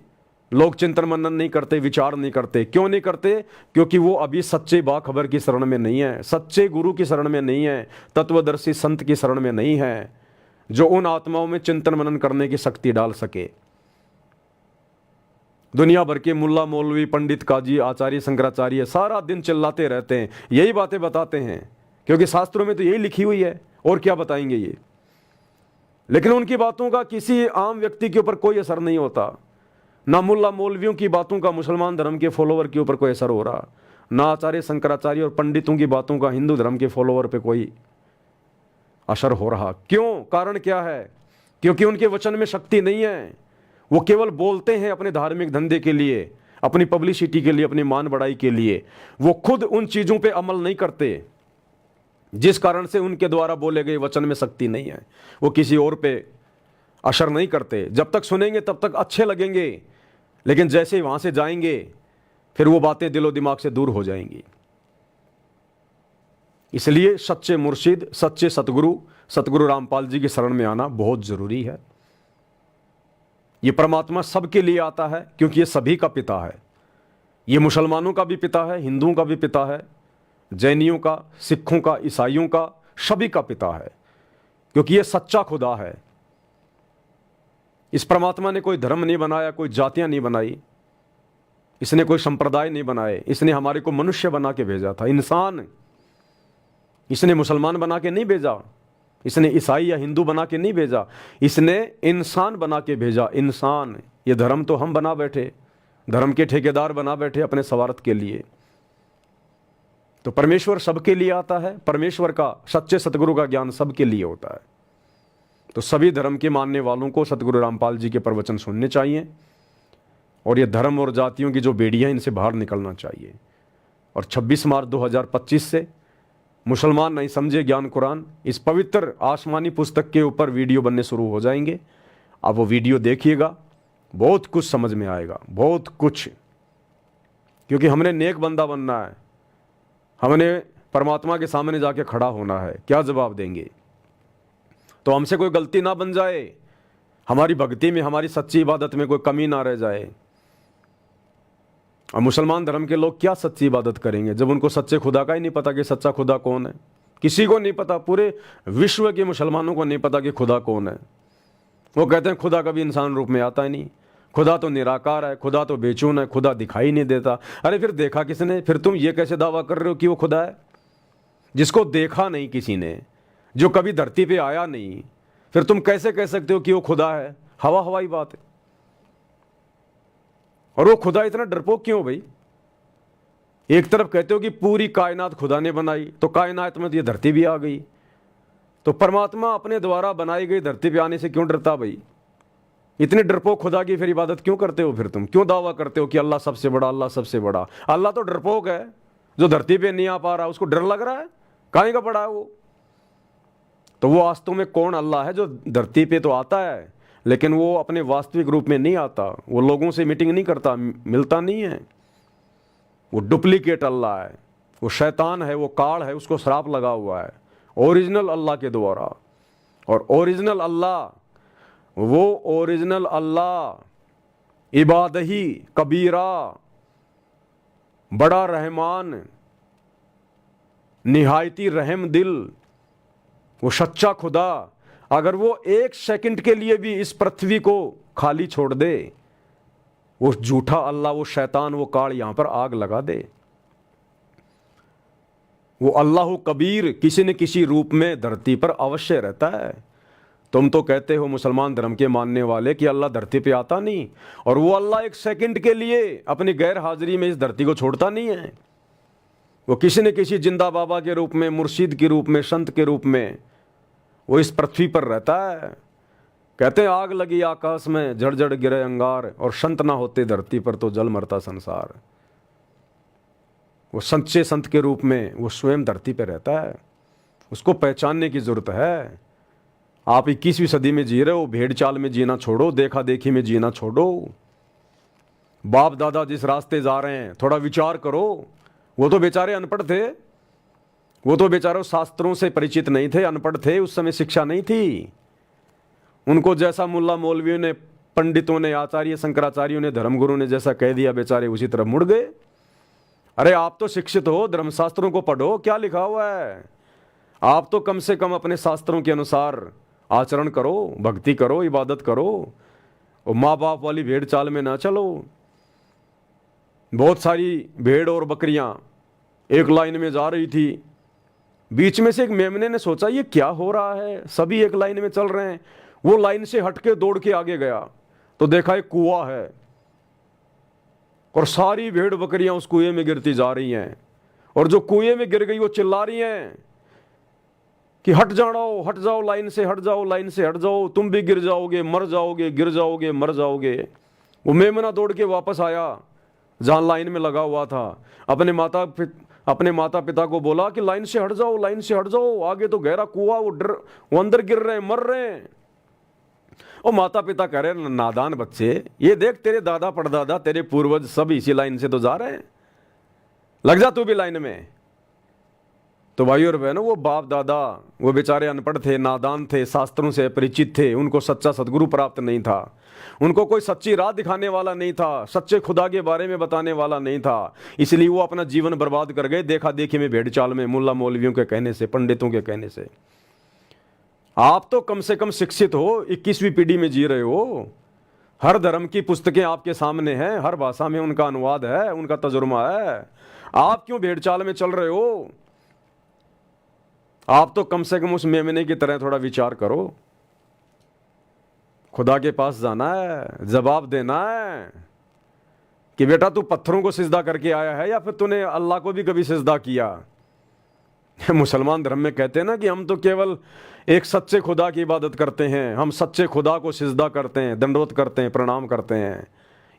लोग चिंतन मनन नहीं करते, विचार नहीं करते। क्यों नहीं करते? क्योंकि वो अभी सच्चे बाखबर की शरण में नहीं है, सच्चे गुरु की शरण में नहीं है, तत्वदर्शी संत की शरण में नहीं है, जो उन आत्माओं में चिंतन मनन करने की शक्ति डाल सके। दुनिया भर के मुल्ला मौलवी पंडित काजी आचार्य शंकराचार्य सारा दिन चिल्लाते रहते हैं, यही बातें बताते हैं, क्योंकि शास्त्रों में तो यही लिखी हुई है, और क्या बताएंगे ये। लेकिन उनकी बातों का किसी आम व्यक्ति के ऊपर कोई असर नहीं होता। ना मुल्ला मौलवियों की बातों का मुसलमान धर्म के फॉलोवर के ऊपर कोई असर हो रहा, ना आचार्य शंकराचार्य और पंडितों की बातों का हिंदू धर्म के फॉलोवर पे कोई असर हो रहा। क्यों? कारण क्या है? क्योंकि उनके वचन में शक्ति नहीं है। वो केवल बोलते हैं अपने धार्मिक धंधे के लिए, अपनी पब्लिसिटी के लिए, अपनी मान बढ़ाई के लिए। वो खुद उन चीज़ों पे अमल नहीं करते, जिस कारण से उनके द्वारा बोले गए वचन में शक्ति नहीं है। वो किसी और पे असर नहीं करते। जब तक सुनेंगे तब तक अच्छे लगेंगे, लेकिन जैसे ही वहाँ से जाएंगे फिर वो बातें दिलो दिमाग से दूर हो जाएंगी। इसलिए सच्चे मुर्शिद, सच्चे सतगुरु रामपाल जी की शरण में आना बहुत ज़रूरी है। ये परमात्मा सबके लिए आता है, क्योंकि ये सभी का पिता है। ये मुसलमानों का भी पिता है, हिंदुओं का भी पिता है, जैनियों का, सिखों का, ईसाइयों का, सभी का पिता है, क्योंकि ये सच्चा खुदा है। इस परमात्मा ने कोई धर्म नहीं बनाया, कोई जातियां नहीं बनाई, इसने कोई संप्रदाय नहीं बनाए। इसने हमारे को मनुष्य बना के भेजा था, इंसान। इसने मुसलमान बना के नहीं भेजा, इसने ईसाई या हिंदू बना के नहीं भेजा, इसने इंसान बना के भेजा। इंसान, ये धर्म तो हम बना बैठे, धर्म के ठेकेदार बना बैठे अपने स्वार्थ के लिए। तो परमेश्वर सबके लिए आता है। परमेश्वर का, सच्चे सतगुरु का ज्ञान सबके लिए होता है। तो सभी धर्म के मानने वालों को सतगुरु रामपाल जी के प्रवचन सुनने चाहिए, और ये धर्म और जातियों की जो बेड़ियां, इनसे बाहर निकलना चाहिए। और 26 मार्च 2025 से मुसलमान नहीं समझे ज्ञान कुरान, इस पवित्र आसमानी पुस्तक के ऊपर वीडियो बनने शुरू हो जाएंगे। आप वो वीडियो देखिएगा, बहुत कुछ समझ में आएगा, बहुत कुछ। क्योंकि हमने नेक बंदा बनना है, हमने परमात्मा के सामने जाके खड़ा होना है, क्या जवाब देंगे? तो हमसे कोई गलती ना बन जाए, हमारी भक्ति में, हमारी सच्ची इबादत में कोई कमी ना रह जाए। और मुसलमान धर्म के लोग क्या सच्ची इबादत करेंगे जब उनको सच्चे खुदा का ही नहीं पता कि सच्चा खुदा कौन है? किसी को नहीं पता, पूरे विश्व के मुसलमानों को नहीं पता कि खुदा कौन है। वो कहते हैं खुदा कभी इंसान रूप में आता ही नहीं, खुदा तो निराकार है, खुदा तो बेचून है, खुदा दिखाई नहीं देता। अरे फिर देखा किसने? फिर तुम ये कैसे दावा कर रहे हो कि वो खुदा है जिसको देखा नहीं किसी ने, जो कभी धरती पे आया नहीं? फिर तुम कैसे कह सकते हो कि वो खुदा है? हवा हवाई बात है। और वो खुदा इतना डरपोक क्यों भाई? एक तरफ कहते हो कि पूरी कायनात खुदा ने बनाई, तो कायनात में तो ये धरती भी आ गई, तो परमात्मा अपने द्वारा बनाई गई धरती पे आने से क्यों डरता भाई? इतने डरपोक खुदा की फिर इबादत क्यों करते हो? फिर तुम क्यों दावा करते हो कि अल्लाह सबसे बड़ा, अल्लाह सबसे बड़ा? अल्लाह तो डरपोक है, जो धरती पे नहीं आ पा रहा उसको डर लग रहा है, काहे का बड़ा है वो? तो वो वास्तव में कौन अल्लाह है जो धरती पे तो आता है लेकिन वो अपने वास्तविक रूप में नहीं आता, वो लोगों से मीटिंग नहीं करता, मिलता नहीं है, वो डुप्लीकेट अल्लाह है, वो शैतान है, वो काल है, उसको श्राप लगा हुआ है ओरिजिनल अल्लाह के द्वारा। और ओरिजिनल अल्लाह, वो ओरिजिनल अल्लाह इबादही कबीरा, बड़ा रहमान, निहायती रहम दिल, वो सच्चा खुदा, अगर वो एक सेकंड के लिए भी इस पृथ्वी को खाली छोड़ दे, वो झूठा अल्लाह, वो शैतान, वो काल यहां पर आग लगा दे। वो अल्लाह कबीर किसी न किसी रूप में धरती पर अवश्य रहता है। तुम तो कहते हो मुसलमान धर्म के मानने वाले कि अल्लाह धरती पे आता नहीं, और वो अल्लाह एक सेकंड के लिए अपनी गैर हाजिरी में इस धरती को छोड़ता नहीं है। वो किसी न किसी जिंदा बाबा के रूप में, मुर्शिद के रूप में, संत के रूप में वो इस पृथ्वी पर रहता है। कहते हैं आग लगी आकाश में, जड़ जड़ गिरे अंगार, और संत ना होते धरती पर तो जल मरता संसार। वो सच्चे संत के रूप में वो स्वयं धरती पर रहता है, उसको पहचानने की जरूरत है। आप 21वीं सदी में जी रहे हो, भेड़ चाल में जीना छोड़ो, देखा देखी में जीना छोड़ो। बाप दादा जिस रास्ते जा रहे हैं थोड़ा विचार करो। वो तो बेचारे अनपढ़ थे, वो तो बेचारे शास्त्रों से परिचित नहीं थे, अनपढ़ थे, उस समय शिक्षा नहीं थी। उनको जैसा मुल्ला मौलवियों ने, पंडितों ने, आचार्य शंकराचार्यों ने, धर्मगुरु ने जैसा कह दिया, बेचारे उसी तरफ मुड़ गए। अरे आप तो शिक्षित हो, धर्मशास्त्रों को पढ़ो, क्या लिखा हुआ है? आप तो कम से कम अपने शास्त्रों के अनुसार आचरण करो, भक्ति करो, इबादत करो, और माँ बाप वाली भेड़ चाल में ना चलो। बहुत सारी भेड़ और बकरियां एक लाइन में जा रही थी, बीच में से एक मेमने ने सोचा ये क्या हो रहा है, सभी एक लाइन में चल रहे हैं। वो लाइन से हटके दौड़ के आगे गया तो देखा एक कुआं है, और सारी भेड़ बकरियां उस कुएं में गिरती जा रही हैं, और जो कुएं में गिर गई वो चिल्ला रही हैं कि हट जाओ, हट जाओ, लाइन से हट जाओ, लाइन से हट जाओ, तुम भी गिर जाओगे, मर जाओगे, गिर जाओगे, मर जाओगे। वो मेमना दौड़ के वापस आया जहां लाइन में लगा हुआ था, अपने माता पिता को बोला कि लाइन से हट जाओ, लाइन से हट जाओ, आगे तो गहरा कुआं, वो अंदर गिर रहे हैं, मर रहे हैं। और माता पिता कह रहे हैं नादान बच्चे, ये देख तेरे दादा परदादा, तेरे पूर्वज सब इसी लाइन से तो जा रहे हैं, लग जा तू भी लाइन में। तो भाई और बहनों, वो बाप दादा वो बेचारे अनपढ़ थे, नादान थे, शास्त्रों से परिचित थे, उनको सच्चा सदगुरु प्राप्त नहीं था, उनको कोई सच्ची राह दिखाने वाला नहीं था, सच्चे खुदा के बारे में बताने वाला नहीं था, इसलिए वो अपना जीवन बर्बाद कर गए देखा देखी में, भेड़ चाल में, मुल्ला मौलवियों के कहने से, पंडितों के कहने से। आप तो कम से कम शिक्षित हो, 21वीं पीढ़ी में जी रहे हो, हर धर्म की पुस्तकें आपके सामने हैं, हर भाषा में उनका अनुवाद है, उनका तजुर्मा है। आप क्यों भेड़ चाल में चल रहे हो? आप तो कम से कम उस मेमने की तरह थोड़ा विचार करो। खुदा के पास जाना है, जवाब देना है कि बेटा तू पत्थरों को सिजदा करके आया है या फिर तूने अल्लाह को भी कभी सिजदा किया। मुसलमान धर्म में कहते हैं ना कि हम तो केवल एक सच्चे खुदा की इबादत करते हैं, हम सच्चे खुदा को सिजदा करते हैं, दंडवत करते हैं, प्रणाम करते हैं।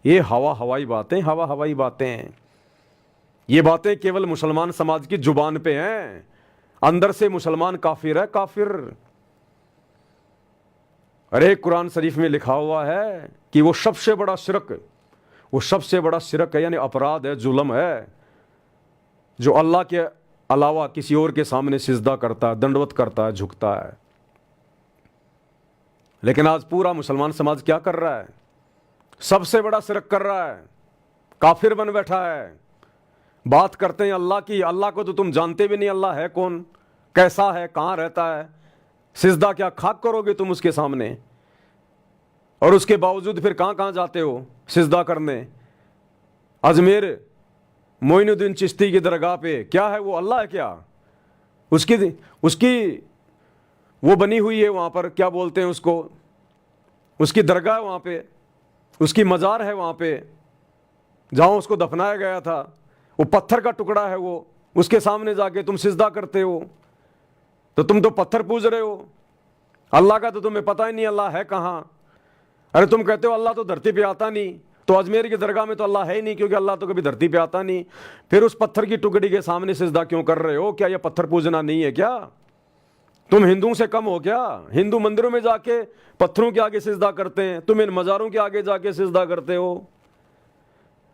ये हवा हवाई बातें, हवा हवाई बातें, ये बातें केवल मुसलमान समाज की जुबान पे हैं, अंदर से मुसलमान काफिर है, काफिर। अरे कुरान शरीफ में लिखा हुआ है कि वो सबसे बड़ा शिरक, वो सबसे बड़ा शिरक है, यानी अपराध है, जुल्म है, जो अल्लाह के अलावा किसी और के सामने सिजदा करता है, दंडवत करता है, झुकता है। लेकिन आज पूरा मुसलमान समाज क्या कर रहा है? सबसे बड़ा शिरक कर रहा है, काफिर बन बैठा है। बात करते हैं अल्लाह की, अल्लाह को तो तुम जानते भी नहीं, अल्लाह है कौन, कैसा है, कहाँ रहता है, सिजदा क्या खाक करोगे तुम उसके सामने? और उसके बावजूद फिर कहाँ कहाँ जाते हो सिजदा करने? अजमेर मोइनुद्दीन चिश्ती की दरगाह पे क्या है? वो अल्लाह है क्या? उसकी वो बनी हुई है वहाँ पर, क्या बोलते हैं उसको, उसकी दरगाह है वहाँ पे, उसकी मज़ार है वहाँ पे जहाँ उसको दफनाया गया था, वो पत्थर का टुकड़ा है वो, उसके सामने जाके तुम सिजदा करते हो। तो तुम तो पत्थर पूज रहे हो, अल्लाह का तो तुम्हें पता ही नहीं अल्लाह है कहाँ। अरे तुम कहते हो अल्लाह तो धरती पे आता नहीं, तो अजमेर की दरगाह में तो अल्लाह है ही नहीं, क्योंकि अल्लाह तो कभी धरती पे आता नहीं। फिर उस पत्थर की टुकड़ी के सामने सिजदा क्यों कर रहे हो? क्या यह पत्थर पूजना नहीं है क्या? तुम हिंदुओं से कम हो क्या? हिंदू मंदिरों में जाके पत्थरों के आगे सिजदा करते हैं, तुम इन मज़ारों के आगे जाके सिजदा करते हो।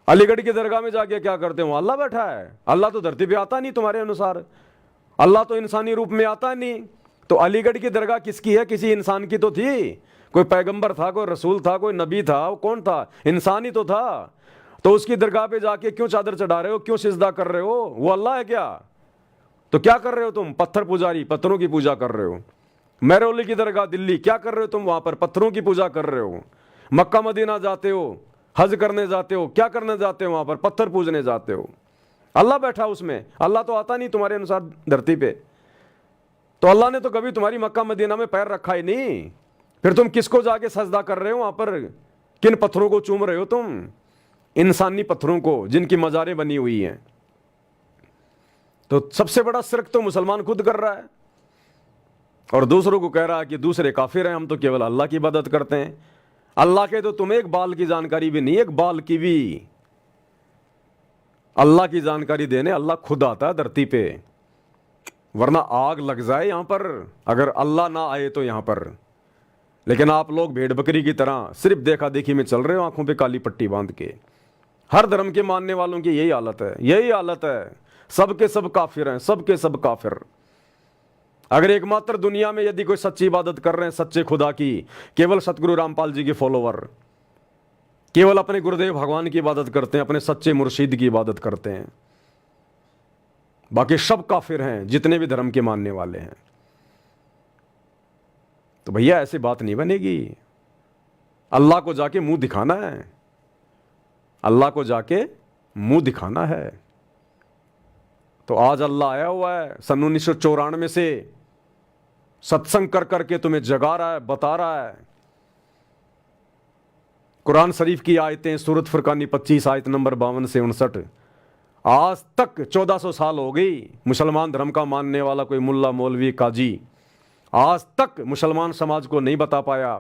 अलीगढ़ की दरगाह में जाके क्या करते हो? अल्लाह बैठा है, अल्लाह तो धरती पे आता नहीं तुम्हारे अनुसार, अल्लाह तो इंसानी रूप में आता नहीं। तो अलीगढ़ की दरगाह किसकी है? किसी इंसान की तो थी, कोई पैगंबर था, कोई रसूल था, कोई नबी था, वो कौन था? इंसान ही तो था। तो उसकी दरगाह पे जाके क्यों चादर चढ़ा रहे हो, क्यों सिजदा कर रहे हो? वो अल्लाह है क्या? तो क्या कर रहे हो तुम? पत्थर पुजारी, पत्थरों की पूजा कर रहे हो। महरौली की दरगाह दिल्ली, क्या कर रहे हो तुम? वहां पर पत्थरों की पूजा कर रहे हो। मक्का मदीना जाते हो, हज करने जाते हो, क्या करने जाते हो? वहां पर पत्थर पूजने जाते हो। अल्लाह बैठा उसमें, अल्लाह तो आता नहीं तुम्हारे अनुसार धरती पे। तो अल्लाह ने तो कभी तुम्हारी मक्का मदीना में पैर रखा ही नहीं, फिर तुम किसको जाके सजदा कर रहे हो वहां पर? किन पत्थरों को चूम रहे हो तुम? इंसानी पत्थरों को, जिनकी मज़ारें बनी हुई हैं। तो सबसे बड़ा शिरक तो मुसलमान खुद कर रहा है और दूसरों को कह रहा है कि दूसरे काफिर हैं, हम तो केवल अल्लाह की इबादत करते हैं। अल्लाह के तो तुम्हें एक बाल की जानकारी भी नहीं, एक बाल की भी। अल्लाह की जानकारी देने अल्लाह खुद आता है धरती पे, वरना आग लग जाए यहां पर अगर अल्लाह ना आए तो यहां पर। लेकिन आप लोग भेड़ बकरी की तरह सिर्फ देखा देखी में चल रहे हो, आंखों पे काली पट्टी बांध के। हर धर्म के मानने वालों की यही हालत है, यही हालत है। सबके सब काफिर हैं, सबके सब काफिर। अगर एकमात्र दुनिया में यदि कोई सच्ची इबादत कर रहे हैं सच्चे खुदा की, केवल सतगुरु रामपाल जी के फॉलोवर, केवल अपने गुरुदेव भगवान की इबादत करते हैं, अपने सच्चे मुर्शिद की इबादत करते हैं, बाकी सब काफिर हैं जितने भी धर्म के मानने वाले हैं। तो भैया ऐसी बात नहीं बनेगी। अल्लाह को जाके मुंह दिखाना है, अल्लाह को जाके मुंह दिखाना है। तो आज अल्लाह आया हुआ है सन 1994 से सत्संग कर करके तुम्हें जगा रहा है, बता रहा है। कुरान शरीफ की आयतें, सूरत फुरकानी 25 आयत नंबर 52 से 59। आज तक 1400 साल हो गई मुसलमान धर्म का मानने वाला कोई मुल्ला मौलवी काजी आज तक मुसलमान समाज को नहीं बता पाया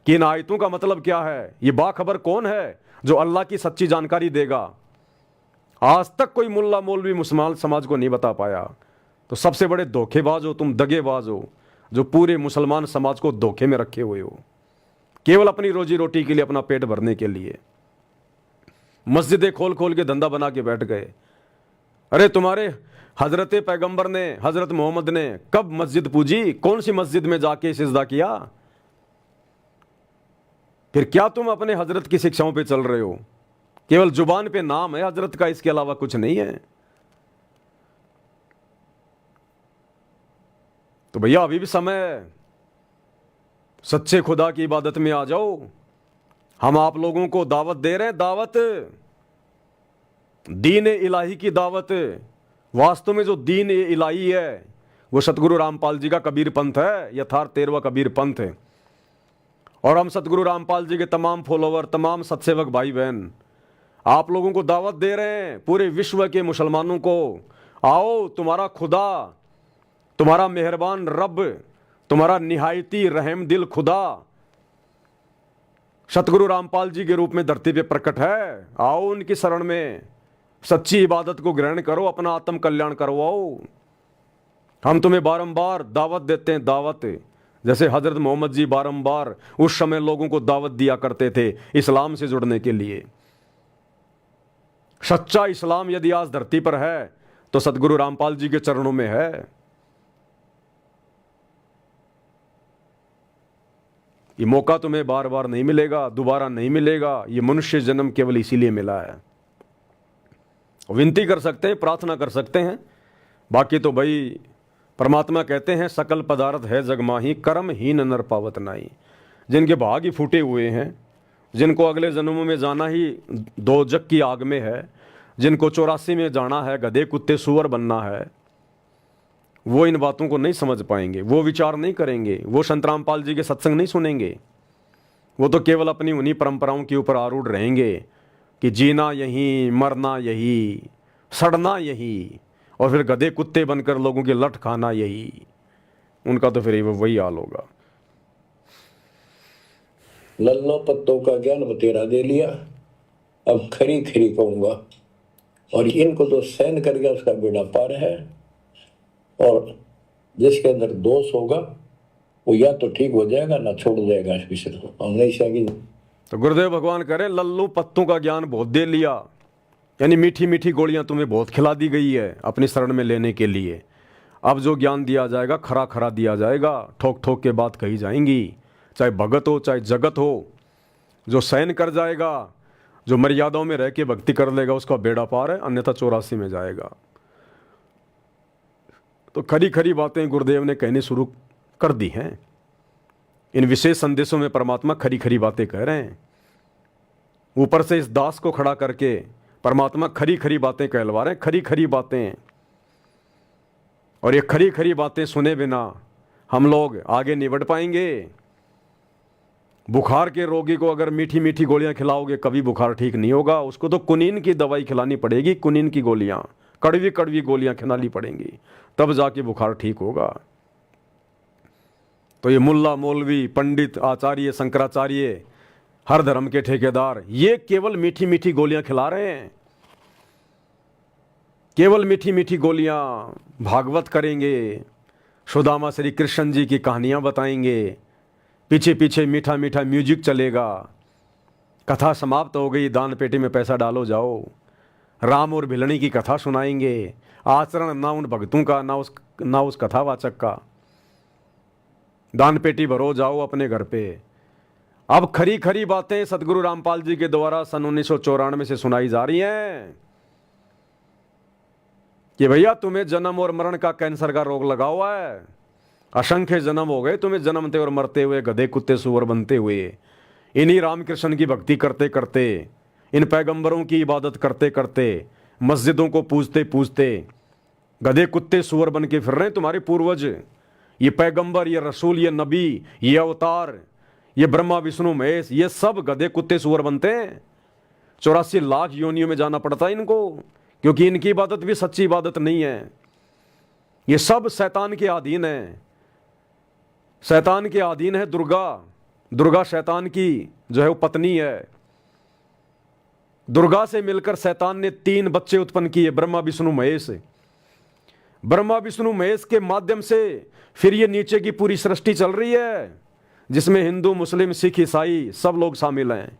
कि इन आयतों का मतलब क्या है। ये बाखबर कौन है जो अल्लाह की सच्ची जानकारी देगा? आज तक कोई मुल्ला मौलवी मुसलमान समाज को नहीं बता पाया। तो सबसे बड़े धोखेबाज हो तुम, दगेबाज हो, जो पूरे मुसलमान समाज को धोखे में रखे हुए हो, केवल अपनी रोजी रोटी के लिए, अपना पेट भरने के लिए मस्जिदें खोल खोल के धंधा बना के बैठ गए। अरे तुम्हारे हजरत पैगंबर ने, हजरत मोहम्मद ने कब मस्जिद पूजी? कौन सी मस्जिद में जाके सिजदा किया? फिर क्या तुम अपने हजरत की शिक्षाओं पे चल रहे हो? केवल जुबान पे नाम है हजरत का, इसके अलावा कुछ नहीं है। तो भैया अभी भी समय है, सच्चे खुदा की इबादत में आ जाओ। हम आप लोगों को दावत दे रहे हैं, दावत, दीन इलाही की दावत। वास्तव में जो दीन इलाही है वो सतगुरु रामपाल जी का कबीर पंथ है, यथार्थ 13वां कबीर पंथ है। और हम सतगुरु रामपाल जी के तमाम फॉलोवर, तमाम सत्सेवक भाई बहन आप लोगों को दावत दे रहे हैं, पूरे विश्व के मुसलमानों को, आओ तुम्हारा खुदा, तुम्हारा मेहरबान रब, तुम्हारा निहायती रहम दिल खुदा सतगुरु रामपाल जी के रूप में धरती पे प्रकट है। आओ उनकी शरण में, सच्ची इबादत को ग्रहण करो, अपना आत्म कल्याण करवाओ। हम तुम्हें बारंबार दावत देते हैं, दावत, जैसे हजरत मोहम्मद जी बारंबार उस समय लोगों को दावत दिया करते थे इस्लाम से जुड़ने के लिए। सच्चा इस्लाम यदि आज धरती पर है तो सदगुरु रामपाल जी के चरणों में है। ये मौका तुम्हें बार बार नहीं मिलेगा, दोबारा नहीं मिलेगा। ये मनुष्य जन्म केवल इसीलिए मिला है। विनती कर सकते हैं, प्रार्थना कर सकते हैं, बाकी तो भाई परमात्मा कहते हैं सकल पदार्थ है जग माही, कर्म हीन नर पावत नाई। जिनके भाग ही फूटे हुए हैं, जिनको अगले जन्मों में जाना ही दो जग की आग में है, जिनको 84 में जाना है, गधे कुत्ते सुअर बनना है, वो इन बातों को नहीं समझ पाएंगे, वो विचार नहीं करेंगे, वो संत रामपाल जी के सत्संग नहीं सुनेंगे। वो तो केवल अपनी उन्हीं परंपराओं के ऊपर आरूढ़ रहेंगे कि जीना यहीं, मरना यही, सड़ना यही, और फिर गधे कुत्ते बनकर लोगों की लठ खाना यही। उनका तो फिर वही हाल होगा। लल्लो पत्तों का ज्ञान बतेरा दे लिया, अब खरी खरी कहूंगा। और इनको तो सहन कर गया उसका बेड़ा पार है। और जिसके अंदर दोष होगा वो या तो ठीक हो जाएगा ना छोड़ जाएगा इस विषय को। हम नहीं चाहेंगे। तो गुरुदेव भगवान करें लल्लू पत्तों का ज्ञान बहुत दे लिया, यानी मीठी मीठी गोलियां तुम्हें बहुत खिला दी गई है अपनी शरण में लेने के लिए। अब जो ज्ञान दिया जाएगा खरा खरा दिया जाएगा, ठोक ठोक के बात कही जाएंगी, चाहे भगत हो चाहे जगत हो। जो सहन कर जाएगा, जो मर्यादाओं में रह के भक्ति कर लेगा, उसका बेड़ा पार है, अन्यथा 84 में जाएगा। तो खरी खरी बातें गुरुदेव ने कहनी शुरू कर दी हैं। इन विशेष संदेशों में परमात्मा खरी खरी बातें कह रहे हैं। ऊपर से इस दास को खड़ा करके परमात्मा खरी खरी बातें कहलवा रहे हैं, खरी खरी बातें। और ये खरी खरी बातें सुने बिना हम लोग आगे नहीं बढ़ पाएंगे। बुखार के रोगी को अगर मीठी मीठी गोलियां खिलाओगे कभी बुखार ठीक नहीं होगा। उसको तो कुनीन की दवाई खिलानी पड़ेगी, कुनीन की गोलियां, कड़वी कड़वी गोलियां खिलानी पड़ेंगी, तब जाके बुखार ठीक होगा। तो ये मुल्ला मौलवी पंडित आचार्य शंकराचार्य हर धर्म के ठेकेदार ये केवल मीठी मीठी गोलियां खिला रहे हैं, केवल मीठी मीठी गोलियां। भागवत करेंगे, सुदामा श्री कृष्ण जी की कहानियां बताएंगे, पीछे पीछे मीठा मीठा म्यूजिक चलेगा। कथा समाप्त हो गई, दान पेटी में पैसा डालो जाओ। राम और भिलनी की कथा सुनाएंगे, आचरण ना उन भक्तों का ना उस कथावाचक का। दान पेटी भरो जाओ अपने घर पे। अब खरी खरी बातें सदगुरु रामपाल जी के द्वारा सन 1994 से सुनाई जा रही हैं कि भैया तुम्हें जन्म और मरण का कैंसर का रोग लगा हुआ है। असंख्य जन्म हो गए तुम्हें जन्मते और मरते हुए, गधे कुत्ते सुअर बनते हुए। इन्हीं रामकृष्ण की भक्ति करते करते, इन पैगंबरों की इबादत करते करते, मस्जिदों को पूजते पूजते गधे कुत्ते सुअर बन के फिर रहे हैं तुम्हारे पूर्वज। ये पैगंबर, ये रसूल, ये नबी, ये अवतार, ये ब्रह्मा विष्णु महेश, ये सब गधे कुत्ते सुअर बनते हैं। 84 लाख योनियों में जाना पड़ता है इनको, क्योंकि इनकी इबादत भी सच्ची इबादत नहीं है। ये सब शैतान के अधीन है। शैतान के अधीन है दुर्गा। दुर्गा शैतान की जो है वो पत्नी है। दुर्गा से मिलकर शैतान ने 3 बच्चे उत्पन्न किए, ब्रह्मा विष्णु महेश। ब्रह्मा विष्णु महेश के माध्यम से फिर ये नीचे की पूरी सृष्टि चल रही है, जिसमें हिंदू मुस्लिम सिख ईसाई सब लोग शामिल हैं।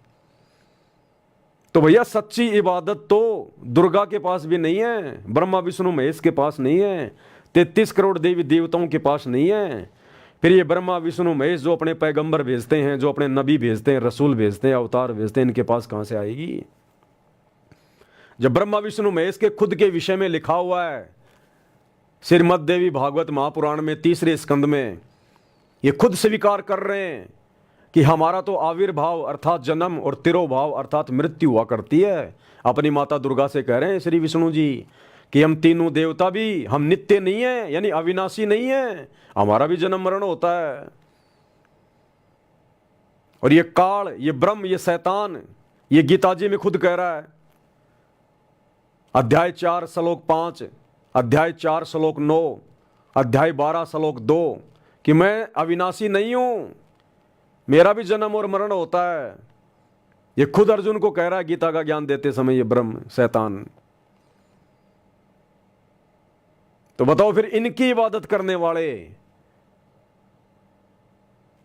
तो भैया सच्ची इबादत तो दुर्गा के पास भी नहीं है, ब्रह्मा विष्णु महेश के पास नहीं है, 33 करोड़ देवी देवताओं के पास नहीं है। फिर ये ब्रह्मा विष्णु महेश जो अपने पैगंबर भेजते हैं, जो अपने नबी भेजते हैं, रसूल भेजते हैं, अवतार भेजते हैं, इनके पास कहां से आएगी? जब ब्रह्मा विष्णु महेश के खुद के विषय में लिखा हुआ है श्रीमद् देवी भागवत महापुराण में 3रे स्कंद में, ये खुद स्वीकार कर रहे हैं कि हमारा तो आविर्भाव अर्थात जन्म और तिरोभाव अर्थात मृत्यु हुआ करती है। अपनी माता दुर्गा से कह रहे हैं श्री विष्णु जी कि हम तीनों देवता भी हम नित्य नहीं है, यानी अविनाशी नहीं है, हमारा भी जन्म मरण होता है। और ये काल, ये ब्रह्म, ये शैतान, ये गीता जी में खुद कह रहा है, अध्याय 4 श्लोक 5, अध्याय 4 श्लोक 9, अध्याय 12 श्लोक 2 कि मैं अविनाशी नहीं हूं, मेरा भी जन्म और मरण होता है। ये खुद अर्जुन को कह रहा है गीता का ज्ञान देते समय, ये ब्रह्म शैतान। तो बताओ फिर इनकी इबादत करने वाले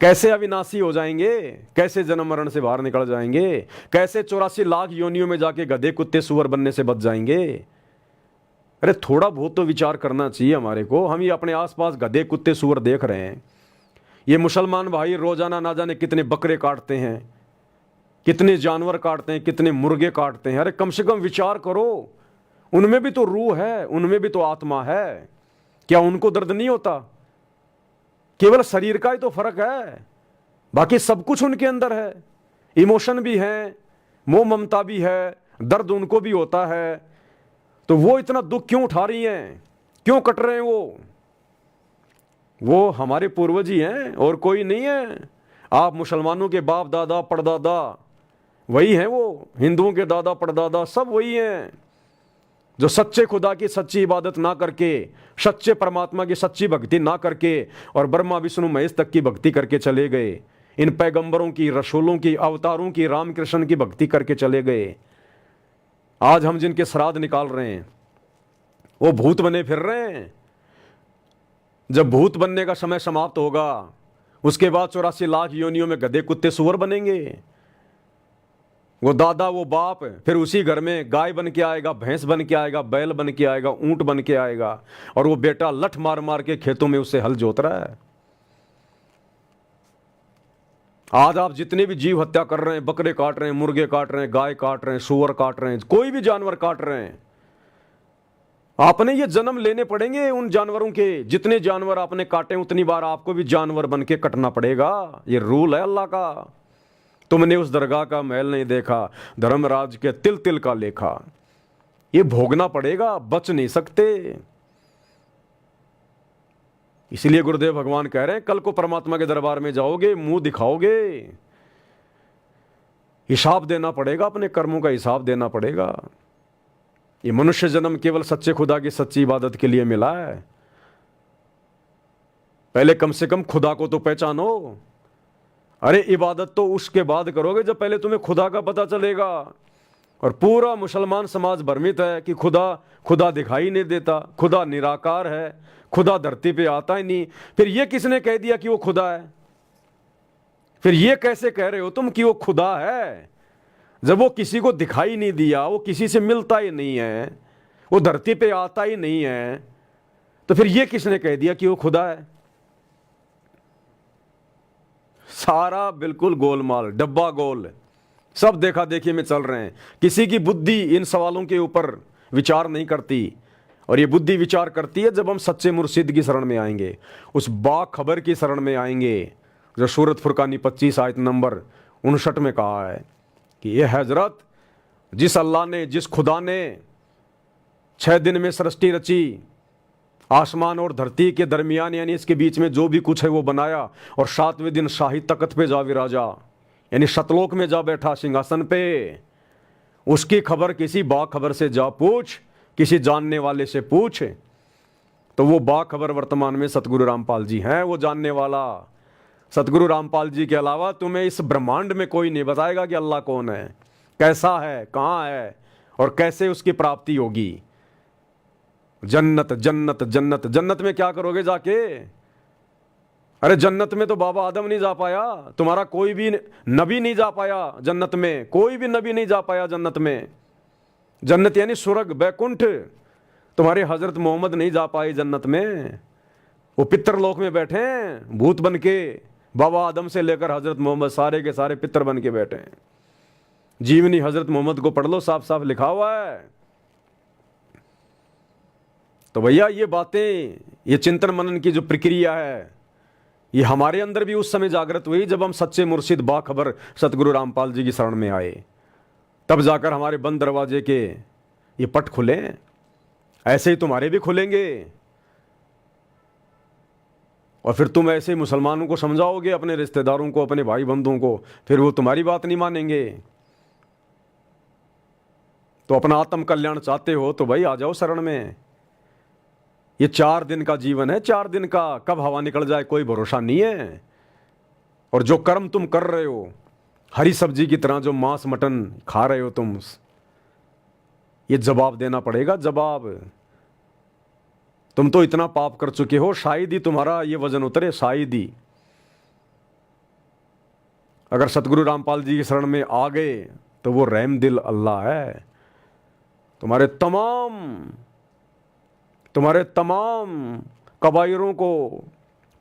कैसे अविनाशी हो जाएंगे, कैसे जन्म मरण से बाहर निकल जाएंगे, कैसे 84 लाख योनियों में जाके गधे कुत्ते सुअर बनने से बच जाएंगे। अरे थोड़ा बहुत तो विचार करना चाहिए हमारे को। हम ये अपने आसपास गधे कुत्ते सुअर देख रहे हैं। ये मुसलमान भाई रोजाना ना जाने कितने बकरे काटते हैं, कितने जानवर काटते हैं, कितने मुर्गे काटते हैं। अरे कम से कम विचार करो, उनमें भी तो रूह है, उनमें भी तो आत्मा है। क्या उनको दर्द नहीं होता? केवल शरीर का ही तो फर्क है, बाकी सब कुछ उनके अंदर है। इमोशन भी है, मोह ममता भी है, दर्द उनको भी होता है। तो वो इतना दुख क्यों उठा रही हैं, क्यों कट रहे हैं? वो हमारे पूर्वज ही हैं और कोई नहीं है। आप मुसलमानों के बाप दादा परदादा वही हैं, वो हिंदुओं के दादा परदादा सब वही हैं, जो सच्चे खुदा की सच्ची इबादत ना करके, सच्चे परमात्मा की सच्ची भक्ति ना करके और ब्रह्मा विष्णु महेश तक की भक्ति करके चले गए। इन पैगंबरों की, रसूलों की, अवतारों की, रामकृष्ण की भक्ति करके चले गए। आज हम जिनके श्राद्ध निकाल रहे हैं वो भूत बने फिर रहे हैं। जब भूत बनने का समय समाप्त होगा उसके बाद 84 लाख योनियों में गधे कुत्ते सुअर बनेंगे। वो दादा, वो बाप, फिर उसी घर में गाय बन के आएगा, भैंस बन के आएगा, बैल बन के आएगा, ऊंट बन के आएगा, और वो बेटा लठ मार मार के खेतों में उससे हल जोत रहा है। आज आप जितने भी जीव हत्या कर रहे हैं, बकरे काट रहे हैं, मुर्गे काट रहे हैं, गाय काट रहे हैं, सुअर काट रहे हैं, कोई भी जानवर काट रहे हैं, आपने ये जन्म लेने पड़ेंगे उन जानवरों के। जितने जानवर आपने काटे उतनी बार आपको भी जानवर बन के कटना पड़ेगा। ये रूल है अल्लाह का। तुमने उस दरगाह का महल नहीं देखा, धर्मराज के तिल तिल का लेखा। ये भोगना पड़ेगा, बच नहीं सकते। इसलिए गुरुदेव भगवान कह रहे हैं कल को परमात्मा के दरबार में जाओगे, मुंह दिखाओगे, हिसाब देना पड़ेगा, अपने कर्मों का हिसाब देना पड़ेगा। ये मनुष्य जन्म केवल सच्चे खुदा की सच्ची इबादत के लिए मिला है। पहले कम से कम खुदा को तो पहचानो। अरे इबादत तो उसके बाद करोगे जब पहले तुम्हें खुदा का पता चलेगा। और पूरा मुसलमान समाज भ्रमित है कि खुदा दिखाई नहीं देता, खुदा निराकार है, खुदा धरती पे आता ही नहीं। फिर ये किसने कह दिया कि वो खुदा है? फिर ये कैसे कह रहे हो तुम कि वो खुदा है, जब वो किसी को दिखाई नहीं दिया, वो किसी से मिलता ही नहीं है, वो धरती पे आता ही नहीं है? तो फिर ये किसने कह दिया कि वो खुदा है? सारा बिल्कुल गोलमाल, डब्बा गोल, सब देखा देखी में चल रहे हैं। किसी की बुद्धि इन सवालों के ऊपर विचार नहीं करती। और ये बुद्धि विचार करती है जब हम सच्चे मुर्शिद की शरण में आएंगे, उस बाखबर की शरण में आएंगे, जो सूरत फुरकानी 25 आयत नंबर 59 में कहा है कि ये हजरत, जिस अल्लाह ने, जिस खुदा ने 6 दिन में सृष्टि रची, आसमान और धरती के दरमियान यानी इसके बीच में जो भी कुछ है वो बनाया, और 7वें दिन शाही तख्त पे जा विराजा, यानी सतलोक में जा बैठा सिंहासन पे। उसकी खबर किसी बाखबर से जा पूछ, किसी जानने वाले से पूछ, तो वो बाखबर वर्तमान में सतगुरु रामपाल जी हैं, वो जानने वाला। सतगुरु रामपाल जी के अलावा तुम्हें इस ब्रह्मांड में कोई नहीं बताएगा कि अल्लाह कौन है, कैसा है, कहाँ है और कैसे उसकी प्राप्ति होगी। जन्नत जन्नत जन्नत, जन्नत में क्या करोगे जाके? अरे जन्नत में तो बाबा आदम नहीं जा पाया, तुम्हारा कोई भी नबी नहीं जा पाया जन्नत में, कोई भी नबी नहीं जा पाया जन्नत में। जन्नत यानी स्वर्ग, बैकुंठ, तुम्हारे हजरत मोहम्मद नहीं जा पाए जन्नत में। वो पितरलोक में बैठे हैं भूत बन के, बाबा आदम से लेकर हजरत मोहम्मद सारे के सारे पितर बन के बैठे हैं। जीवनी हजरत मोहम्मद को पढ़ लो, साफ साफ लिखा हुआ है। तो भैया ये बातें, ये चिंतन मनन की जो प्रक्रिया है, ये हमारे अंदर भी उस समय जागृत हुई जब हम सच्चे मुर्शिद बाखबर सतगुरु रामपाल जी की शरण में आए। तब जाकर हमारे बंद दरवाजे के ये पट खुले। ऐसे ही तुम्हारे भी खुलेंगे। और फिर तुम ऐसे मुसलमानों को समझाओगे, अपने रिश्तेदारों को, अपने भाई बंधुओं को, फिर वो तुम्हारी बात नहीं मानेंगे। तो अपना आत्म कल्याण चाहते हो तो भाई आ जाओ शरण में। ये 4 दिन का जीवन है, 4 दिन का, कब हवा निकल जाए कोई भरोसा नहीं है। और जो कर्म तुम कर रहे हो, हरी सब्जी की तरह जो मांस मटन खा रहे हो तुम, ये जवाब देना पड़ेगा, जवाब। तुम तो इतना पाप कर चुके हो, शायद ही तुम्हारा ये वजन उतरे, शायद ही। अगर सतगुरु रामपाल जी की शरण में आ गए तो वो रहम दिल अल्लाह है। तुम्हारे तमाम कबायरों को,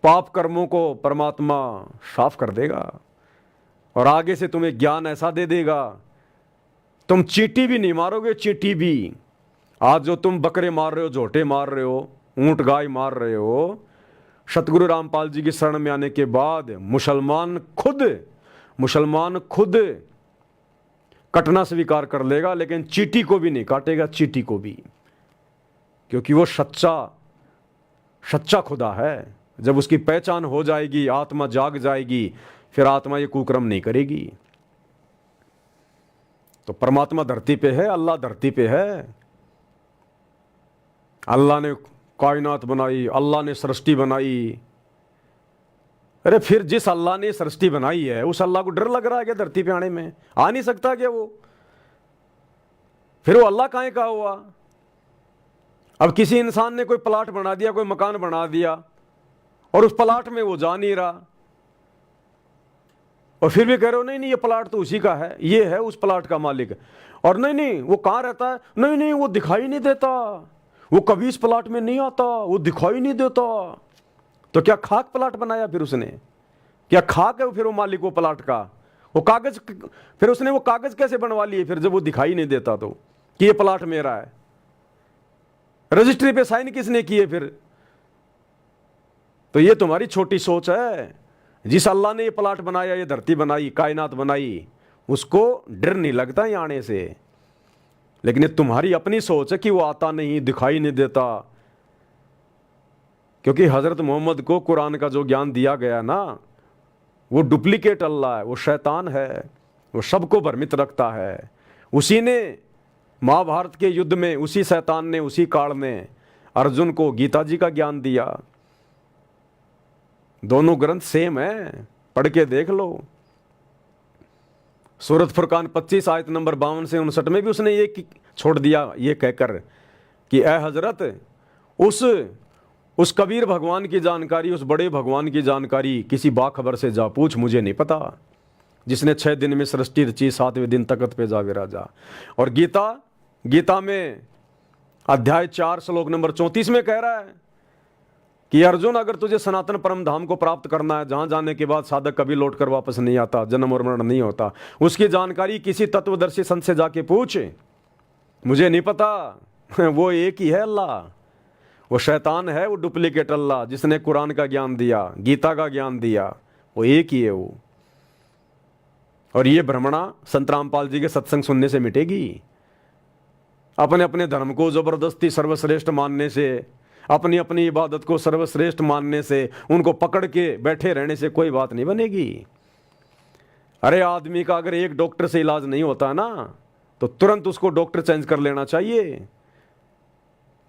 पाप कर्मों को परमात्मा साफ कर देगा और आगे से तुम्हें ज्ञान ऐसा दे देगा, तुम चींटी भी नहीं मारोगे, चींटी भी। आज जो तुम बकरे मार रहे हो, झोटे मार रहे हो, ऊंट गाय मार रहे हो, सतगुरु रामपाल जी की शरण में आने के बाद मुसलमान खुद कटना स्वीकार कर लेगा, लेकिन चींटी को भी नहीं काटेगा, चींटी को भी, क्योंकि वो सच्चा खुदा है। जब उसकी पहचान हो जाएगी, आत्मा जाग जाएगी, फिर आत्मा ये कुकर्म नहीं करेगी। तो परमात्मा धरती पे है, अल्लाह धरती पे है। अल्लाह ने कायनात बनाई, अल्लाह ने सृष्टि बनाई। अरे फिर जिस अल्लाह ने सृष्टि बनाई है, उस अल्लाह को डर लग रहा है क्या धरती पे आने में? आ नहीं सकता क्या वो? फिर वो अल्लाह काहे का हुआ? अब किसी इंसान ने कोई प्लाट बना दिया, कोई मकान बना दिया, और उस प्लाट में वो जा नहीं रहा, और फिर भी कह रहे हो नहीं ये प्लाट तो उसी का है, ये है उस प्लाट का मालिक, और नहीं वो कहाँ रहता है, नहीं वो दिखाई नहीं देता, वो कभी इस प्लाट में नहीं आता, वो दिखाई नहीं देता। तो क्या खाक प्लाट बनाया फिर उसने? क्या खाक है फिर वो मालिक वो प्लाट का? वो कागज, फिर उसने वो कागज कैसे बनवा लिए फिर जब वो दिखाई नहीं देता तो, कि ये प्लाट मेरा है? रजिस्ट्री पे साइन किसने किए फिर? तो ये तुम्हारी छोटी सोच है। जिस अल्लाह ने ये प्लाट बनाया, ये धरती बनाई, कायनात बनाई, उसको डर नहीं लगता यहाँ आने से। लेकिन ये तुम्हारी अपनी सोच है कि वो आता नहीं, दिखाई नहीं देता। क्योंकि हजरत मोहम्मद को कुरान का जो ज्ञान दिया गया ना, वो डुप्लीकेट अल्लाह है, वो शैतान है, वो सबको भ्रमित रखता है। उसी ने महाभारत के युद्ध में, उसी शैतान ने, उसी काल में अर्जुन को गीता जी का ज्ञान दिया। दोनों ग्रंथ सेम है, पढ़ के देख लो। सूरत फुरकान 25 आयत नंबर 52 से 59 में भी उसने ये छोड़ दिया, ये कहकर कि ए हजरत, उस कबीर भगवान की जानकारी, उस बड़े भगवान की जानकारी किसी बाखबर से जा पूछ, मुझे नहीं पता। जिसने 6 दिन में सृष्टि रची, 7वें दिन तख्त पे जा विराजा। और गीता में अध्याय 4 श्लोक नंबर 34 में कह रहा है कि अर्जुन, अगर तुझे सनातन परम धाम को प्राप्त करना है, जहां जाने के बाद साधक कभी लौटकर वापस नहीं आता, जन्म और मरण नहीं होता, उसकी जानकारी किसी तत्वदर्शी संत से जाके पूछ, मुझे नहीं पता। वो एक ही है अल्लाह, वो शैतान है, वो डुप्लीकेट अल्लाह जिसने कुरान का ज्ञान दिया, गीता का ज्ञान दिया, वो एक ही है वो। और ये भ्रमणा संत रामपाल जी के सत्संग सुनने से मिटेगी। अपने अपने धर्म को जबरदस्ती सर्वश्रेष्ठ मानने से, अपनी अपनी इबादत को सर्वश्रेष्ठ मानने से, उनको पकड़ के बैठे रहने से कोई बात नहीं बनेगी। अरे आदमी का अगर एक डॉक्टर से इलाज नहीं होता ना, तो तुरंत उसको डॉक्टर चेंज कर लेना चाहिए।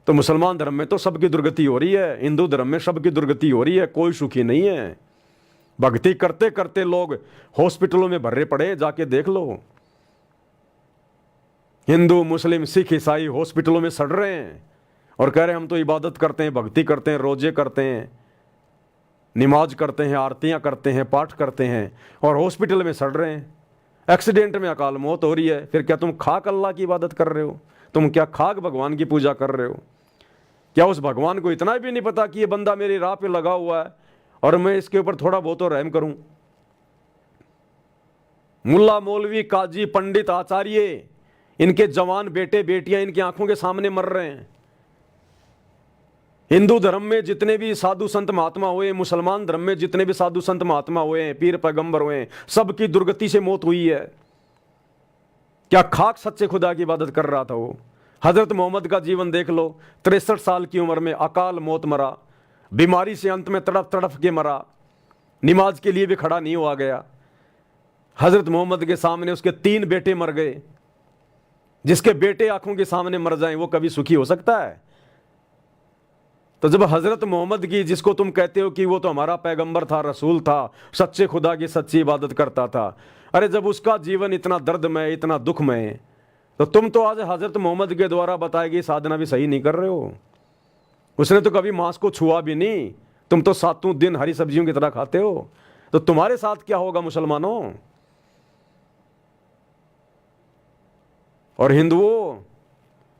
तो मुसलमान धर्म में तो सबकी दुर्गति हो रही है, हिंदू धर्म में सबकी दुर्गति हो रही है, कोई सुखी नहीं है। भक्ति करते करते लोग हॉस्पिटलों में भर्रे पड़े, जाके देख लो। हिंदू, मुस्लिम, सिख, ईसाई हॉस्पिटलों में सड़ रहे हैं और कह रहे हैं हम तो इबादत करते हैं, भक्ति करते हैं, रोजे करते हैं, नमाज करते हैं, आरतियां करते हैं, पाठ करते हैं, और हॉस्पिटल में सड़ रहे हैं। एक्सीडेंट में अकाल मौत हो रही है। फिर क्या तुम खाक अल्लाह की इबादत कर रहे हो? तुम क्या खाक भगवान की पूजा कर रहे हो? क्या उस भगवान को इतना भी नहीं पता कि ये बंदा मेरी राह पे लगा हुआ है और मैं इसके ऊपर थोड़ा बहुत तो रहम करूं? मुल्ला, मौलवी, काजी, पंडित, आचार्य, इनके जवान बेटे बेटियां इनकी आंखों के सामने मर रहे हैं। हिंदू धर्म में जितने भी साधु संत महात्मा हुए, मुसलमान धर्म में जितने भी साधु संत महात्मा हुए, पीर पैगंबर हुए, सबकी दुर्गति से मौत हुई है। क्या खाक सच्चे खुदा की इबादत कर रहा था वो? हजरत मोहम्मद का जीवन देख लो, 63 साल की उम्र में अकाल मौत मरा, बीमारी से अंत में तड़प तड़प के मरा, नमाज के लिए भी खड़ा नहीं हुआ गया। हजरत मोहम्मद के सामने उसके 3 बेटे मर गए। जिसके बेटे आंखों के सामने मर जाएं, वो कभी सुखी हो सकता है? तो जब हजरत मोहम्मद की, जिसको तुम कहते हो कि वो तो हमारा पैगंबर था, रसूल था, सच्चे खुदा की सच्ची इबादत करता था, अरे जब उसका जीवन इतना दर्दमय, इतना दुखमय, तो तुम तो आज हजरत मोहम्मद के द्वारा बताई गई साधना भी सही नहीं कर रहे हो। उसने तो कभी मांस को छुआ भी नहीं, तुम तो 7 दिन हरी सब्जियों की तरह खाते हो। तो तुम्हारे साथ क्या होगा मुसलमानों? और हिंदुओं,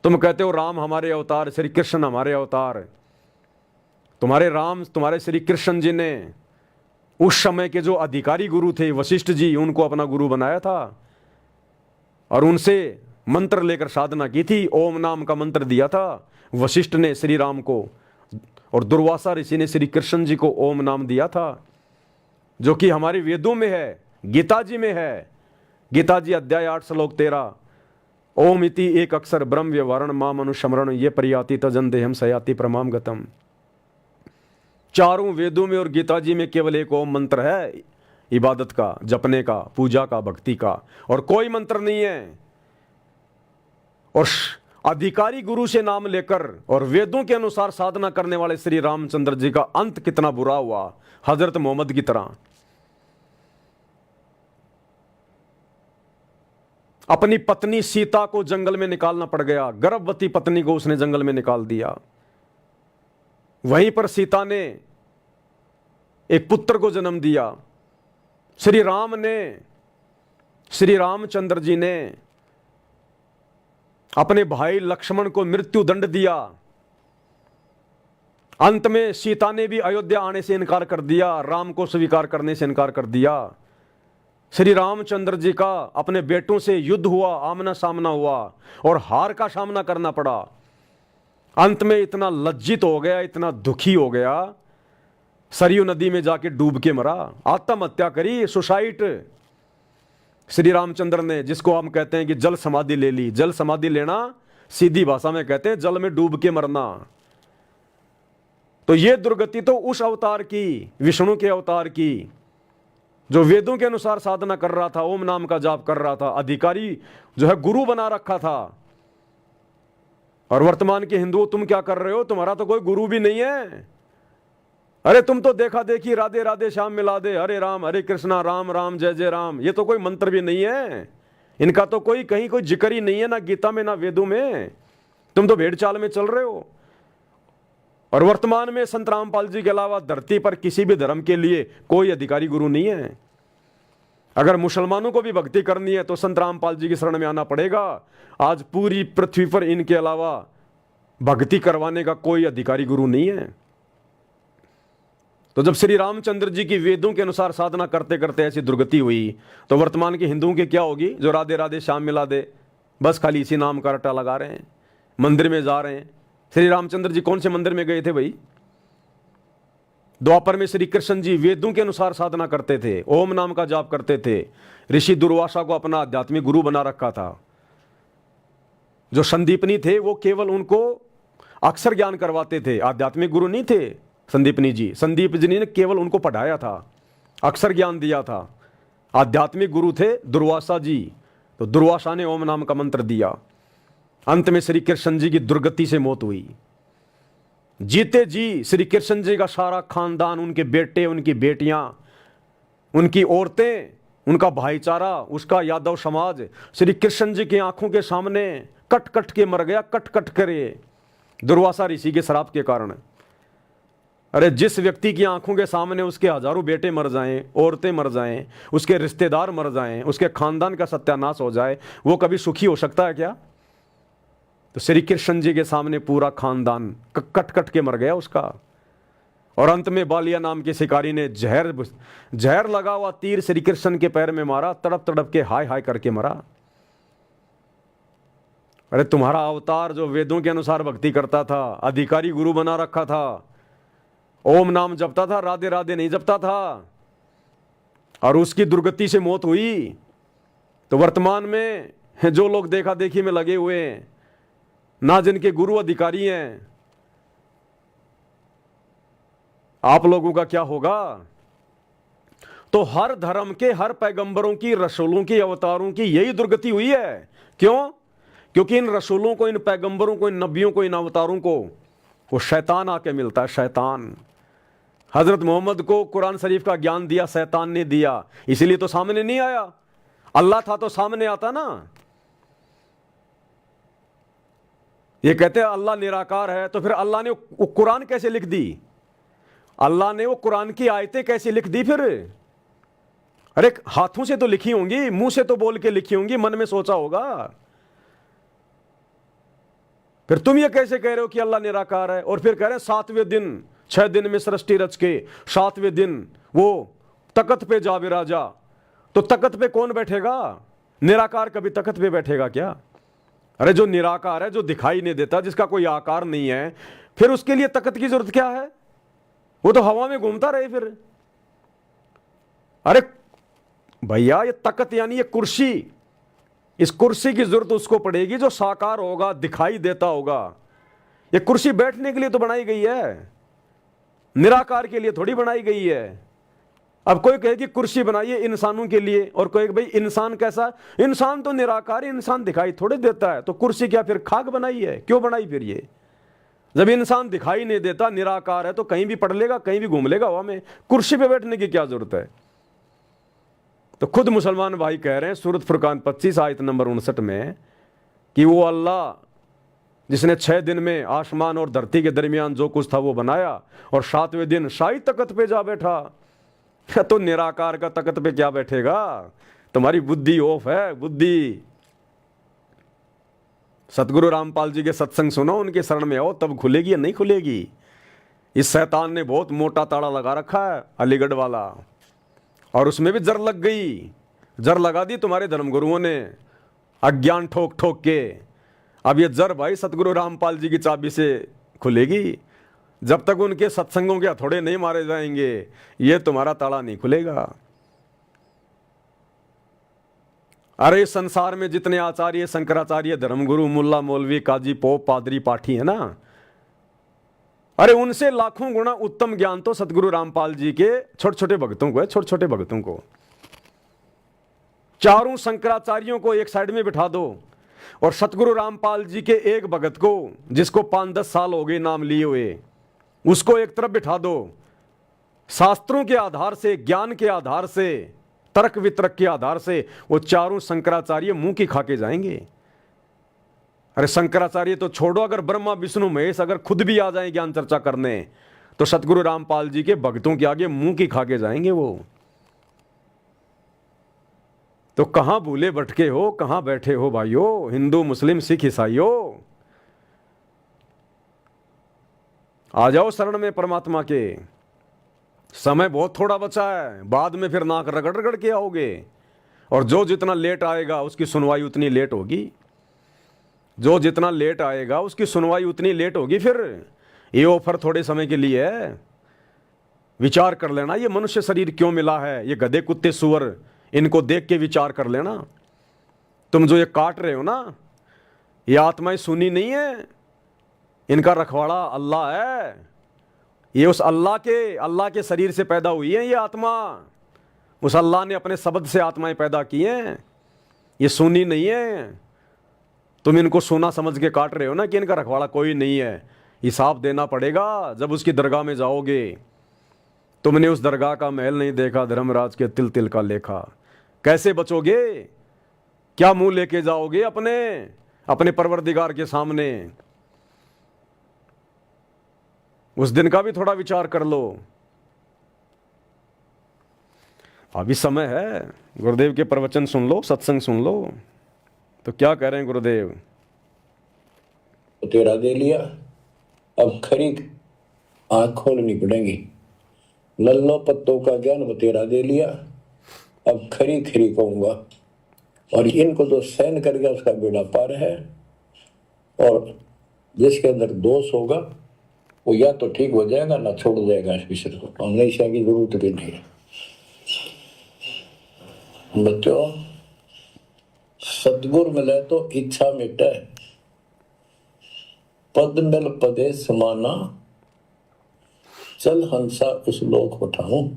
तुम कहते हो राम हमारे अवतार, श्री कृष्ण हमारे अवतार। तुम्हारे राम, तुम्हारे श्री कृष्ण जी ने उस समय के जो अधिकारी गुरु थे वशिष्ठ जी, उनको अपना गुरु बनाया था और उनसे मंत्र लेकर साधना की थी। ओम नाम का मंत्र दिया था वशिष्ठ ने श्री राम को, और दुर्वासा ऋषि ने श्री कृष्ण जी को ओम नाम दिया था, जो कि हमारे वेदों में है, गीता जी में है। गीता जी अध्याय 8 श्लोक 13, ओम इति एक अक्षर ब्रह्म व्यवहारण माम अनुस्मरण ये परियाति तजन देहम सयाति प्रमाम गतम। चारों वेदों में और गीता जी में केवल एक ओम मंत्र है, इबादत का, जपने का, पूजा का, भक्ति का, और कोई मंत्र नहीं है। और अधिकारी गुरु से नाम लेकर और वेदों के अनुसार साधना करने वाले श्री रामचंद्र जी का अंत कितना बुरा हुआ, हजरत मोहम्मद की तरह। अपनी पत्नी सीता को जंगल में निकालना पड़ गया, गर्भवती पत्नी को उसने जंगल में निकाल दिया। वहीं पर सीता ने एक पुत्र को जन्म दिया। श्री रामचंद्र जी ने अपने भाई लक्ष्मण को मृत्यु दंड दिया। अंत में सीता ने भी अयोध्या आने से इनकार कर दिया, राम को स्वीकार करने से इनकार कर दिया। श्री रामचंद्र जी का अपने बेटों से युद्ध हुआ, आमना सामना हुआ और हार का सामना करना पड़ा। अंत में इतना लज्जित हो गया, इतना दुखी हो गया, सरयू नदी में जाके डूब के मरा, आत्महत्या करी, सुसाइड। श्री रामचंद्र ने, जिसको हम कहते हैं कि जल समाधि ले ली। जल समाधि लेना सीधी भाषा में कहते हैं जल में डूब के मरना। तो ये दुर्गति तो उस अवतार की, विष्णु के अवतार की, जो वेदों के अनुसार साधना कर रहा था, ओम नाम का जाप कर रहा था, अधिकारी जो है गुरु बना रखा था। और वर्तमान के हिंदुओं, तुम क्या कर रहे हो? तुम्हारा तो कोई गुरु भी नहीं है। अरे तुम तो देखा देखी राधे राधे श्याम मिला दे, हरे राम हरे कृष्णा राम राम जय जय राम, ये तो कोई मंत्र भी नहीं है, इनका तो कोई कहीं कोई जिक्र ही नहीं है, ना गीता में ना वेदों में। तुम तो भेड़ चाल में चल रहे हो। और वर्तमान में संत रामपाल जी के अलावा धरती पर किसी भी धर्म के लिए कोई अधिकारी गुरु नहीं है। अगर मुसलमानों को भी भक्ति करनी है तो संत रामपाल जी की शरण में आना पड़ेगा। आज पूरी पृथ्वी पर इनके अलावा भक्ति करवाने का कोई अधिकारी गुरु नहीं है। तो जब श्री रामचंद्र जी की वेदों के अनुसार साधना करते करते ऐसी दुर्गति हुई, तो वर्तमान के हिंदुओं की क्या होगी? जो राधे राधे श्याम मिला दे, बस खाली इसी नाम का रट्टा लगा रहे हैं, मंदिर में जा रहे हैं। श्री रामचंद्र जी कौन से मंदिर में गए थे भाई? द्वापर में श्री कृष्ण जी वेदों के अनुसार साधना करते थे, ओम नाम का जाप करते थे। ऋषि दुर्वासा को अपना आध्यात्मिक गुरु बना रखा था। जो संदीपनी थे वो केवल उनको अक्षर ज्ञान करवाते थे, आध्यात्मिक गुरु नहीं थे संदीपनी जी। संदीप जी ने केवल उनको पढ़ाया था, अक्षर ज्ञान दिया था। आध्यात्मिक गुरु थे दुर्वासा जी, तो दुर्वासा ने ओम नाम का मंत्र दिया। अंत में श्री कृष्ण जी की दुर्गति से मौत हुई। जीते जी श्री कृष्ण जी का सारा खानदान, उनके बेटे, उनकी बेटियां, उनकी औरतें, उनका भाईचारा, उसका यादव समाज श्री कृष्ण जी की आंखों के सामने कट कट के मर गया, कट कट करे, दुर्वासा ऋषि के श्राप के कारण। अरे जिस व्यक्ति की आंखों के सामने उसके हजारों बेटे मर जाएं, औरतें मर जाएं, उसके रिश्तेदार मर जाएं, उसके खानदान का सत्यानाश हो जाए, वो कभी सुखी हो सकता है क्या? तो श्री कृष्ण जी के सामने पूरा खानदान कट कट के मर गया उसका। और अंत में बालिया नाम के शिकारी ने जहर लगा हुआ तीर श्री कृष्ण के पैर में मारा, तड़प तड़प के हाय हाय करके मरा। अरे तुम्हारा अवतार जो वेदों के अनुसार भक्ति करता था, अधिकारी गुरु बना रखा था, ओम नाम जपता था, राधे राधे नहीं जपता था, और उसकी दुर्गति से मौत हुई। तो वर्तमान में जो लोग देखा देखी में लगे हुए हैं, ना जिनके गुरु अधिकारी हैं, आप लोगों का क्या होगा? तो हर धर्म के, हर पैगंबरों की, रसूलों की, अवतारों की यही दुर्गति हुई है। क्यों? क्योंकि इन रसूलों को, इन पैगंबरों को, इन नबियों को, इन अवतारों को वो शैतान आके मिलता है, शैतान। हजरत मोहम्मद को कुरान शरीफ का ज्ञान दिया शैतान ने दिया, इसीलिए तो सामने नहीं आया। अल्लाह था तो सामने आता ना। ये कहते हैं अल्लाह निराकार है, तो फिर अल्लाह ने वो कुरान कैसे लिख दी? अल्लाह ने वो कुरान की आयतें कैसे लिख दी फिर? अरे हाथों से तो लिखी होंगी, मुंह से तो बोल के लिखी होंगी, मन में सोचा होगा। फिर तुम ये कैसे कह रहे हो कि अल्लाह निराकार है? और फिर कह रहे हैं 7वें दिन, 6 दिन में सृष्टि रच के 7वें दिन वो तख्त पे जा विराजा। तो तख्त पे कौन बैठेगा? निराकार कभी तख्त पे बैठेगा क्या? अरे जो निराकार है, जो दिखाई नहीं देता, जिसका कोई आकार नहीं है, फिर उसके लिए तख्त की जरूरत क्या है? वो तो हवा में घूमता रहे फिर। अरे भैया, ये तख्त यानी ये कुर्सी, इस कुर्सी की जरूरत उसको पड़ेगी जो साकार होगा, दिखाई देता होगा। ये कुर्सी बैठने के लिए तो बनाई गई है, निराकार के लिए थोड़ी बनाई गई है। अब कोई कहे कि कुर्सी बनाइए इंसानों के लिए, और कोई भाई इंसान कैसा? इंसान तो निराकार है, इंसान दिखाई थोड़े देता है, तो कुर्सी क्या फिर खाक बनाई है? क्यों बनाई फिर ये? जब इंसान दिखाई नहीं देता, निराकार है, तो कहीं भी पढ़ लेगा, कहीं भी घूम लेगा हवा में, कुर्सी पे बैठने की क्या जरूरत है? तो खुद मुसलमान भाई कह रहे हैं सूरत फुरकान 25 आयत नंबर 59 में कि वो अल्लाह जिसने 6 दिन में आसमान और धरती के दरमियान जो कुछ था वो बनाया, और 7वें दिन शाही तख्त पे जा बैठा। तो निराकार का तख्त पे क्या बैठेगा? तुम्हारी बुद्धि ऑफ है, बुद्धि। सतगुरु रामपाल जी के सत्संग सुनो, उनके शरण में आओ, तब खुलेगी या नहीं खुलेगी। इस शैतान ने बहुत मोटा ताड़ा लगा रखा है, अलीगढ़ वाला, और उसमें भी जर लग गई, जर लगा दी तुम्हारे धर्मगुरुओं ने, अज्ञान ठोक ठोक के। अब ये जर भाई सतगुरु रामपाल जी की चाबी से खुलेगी। जब तक उनके सत्संगों के हथौड़े नहीं मारे जाएंगे, ये तुम्हारा ताला नहीं खुलेगा। अरे संसार में जितने आचार्य, शंकराचार्य, धर्मगुरु, मुल्ला, मौलवी, काजी, पोप, पादरी, पाठी है ना, अरे उनसे लाखों गुना उत्तम ज्ञान तो सतगुरु रामपाल जी के छोटे छोटे भक्तों को है, छोटे छोटे भक्तों को। चारों शंकराचार्यों को एक साइड में बिठा दो, और सतगुरु रामपाल जी के एक भगत को, जिसको 5-10 साल हो गए नाम लिए हुए, उसको एक तरफ बिठा दो। शास्त्रों के आधार से, ज्ञान के आधार से, तर्क वितर्क के आधार से वो चारों शंकराचार्य मुंह की खाके जाएंगे। अरे शंकराचार्य तो छोड़ो, अगर ब्रह्मा विष्णु महेश अगर खुद भी आ जाए ज्ञान चर्चा करने, तो सतगुरु रामपाल जी के भक्तों के आगे मुंह की खाके जाएंगे वो। तो कहां भूले भटके हो, कहां बैठे हो भाइयों, हिंदू, मुस्लिम, सिख, ईसाइयों? आ जाओ शरण में परमात्मा के। समय बहुत थोड़ा बचा है, बाद में फिर नाक रगड़ रगड़ के आओगे, और जो जितना लेट आएगा उसकी सुनवाई उतनी लेट होगी। जो जितना लेट आएगा उसकी सुनवाई उतनी लेट होगी। फिर ये ऑफर थोड़े समय के लिए है, विचार कर लेना, ये मनुष्य शरीर क्यों मिला है, ये गधे कुत्ते सुअर, इनको देख के विचार कर लेना। तुम जो ये काट रहे हो ना, ये आत्माएं सुनी नहीं है, इनका रखवाड़ा अल्लाह है। ये उस अल्लाह के शरीर से पैदा हुई है ये आत्मा। उस अल्लाह ने अपने शब्द से आत्माएं पैदा की हैं, ये सुनी नहीं है। तुम इनको सुना समझ के काट रहे हो ना कि इनका रखवाड़ा कोई नहीं है। हिसाब देना पड़ेगा जब उसकी दरगाह में जाओगे। तुमने उस दरगाह का महल नहीं देखा, धर्मराज के तिल तिल का लेखा। कैसे बचोगे? क्या मुंह लेके जाओगे अपने परवरदिगार के सामने? उस दिन का भी थोड़ा विचार कर लो। अभी समय है, गुरुदेव के प्रवचन सुन लो, सत्संग सुन लो। तो क्या कह रहे हैं गुरुदेव? तेरा दे लिया, अब खरी आंख खोलनी पड़ेगी। लल्लो पत्तों का ज्ञान बतेरा दे लिया, अब खरी खरी कहूंगा। और इनको जो सहन कर गया उसका बेड़ा पार है। और जिसके अंदर दोष होगा वो या तो ठीक हो जाएगा ना छोड़ जाएगा इस विषय को। हमेशा की जरूरत भी नहीं है। बच्चों, सतगुर मिले तो इच्छा मिटे, पद मिल पदे समाना, चल हंसा उस लोक उठाऊं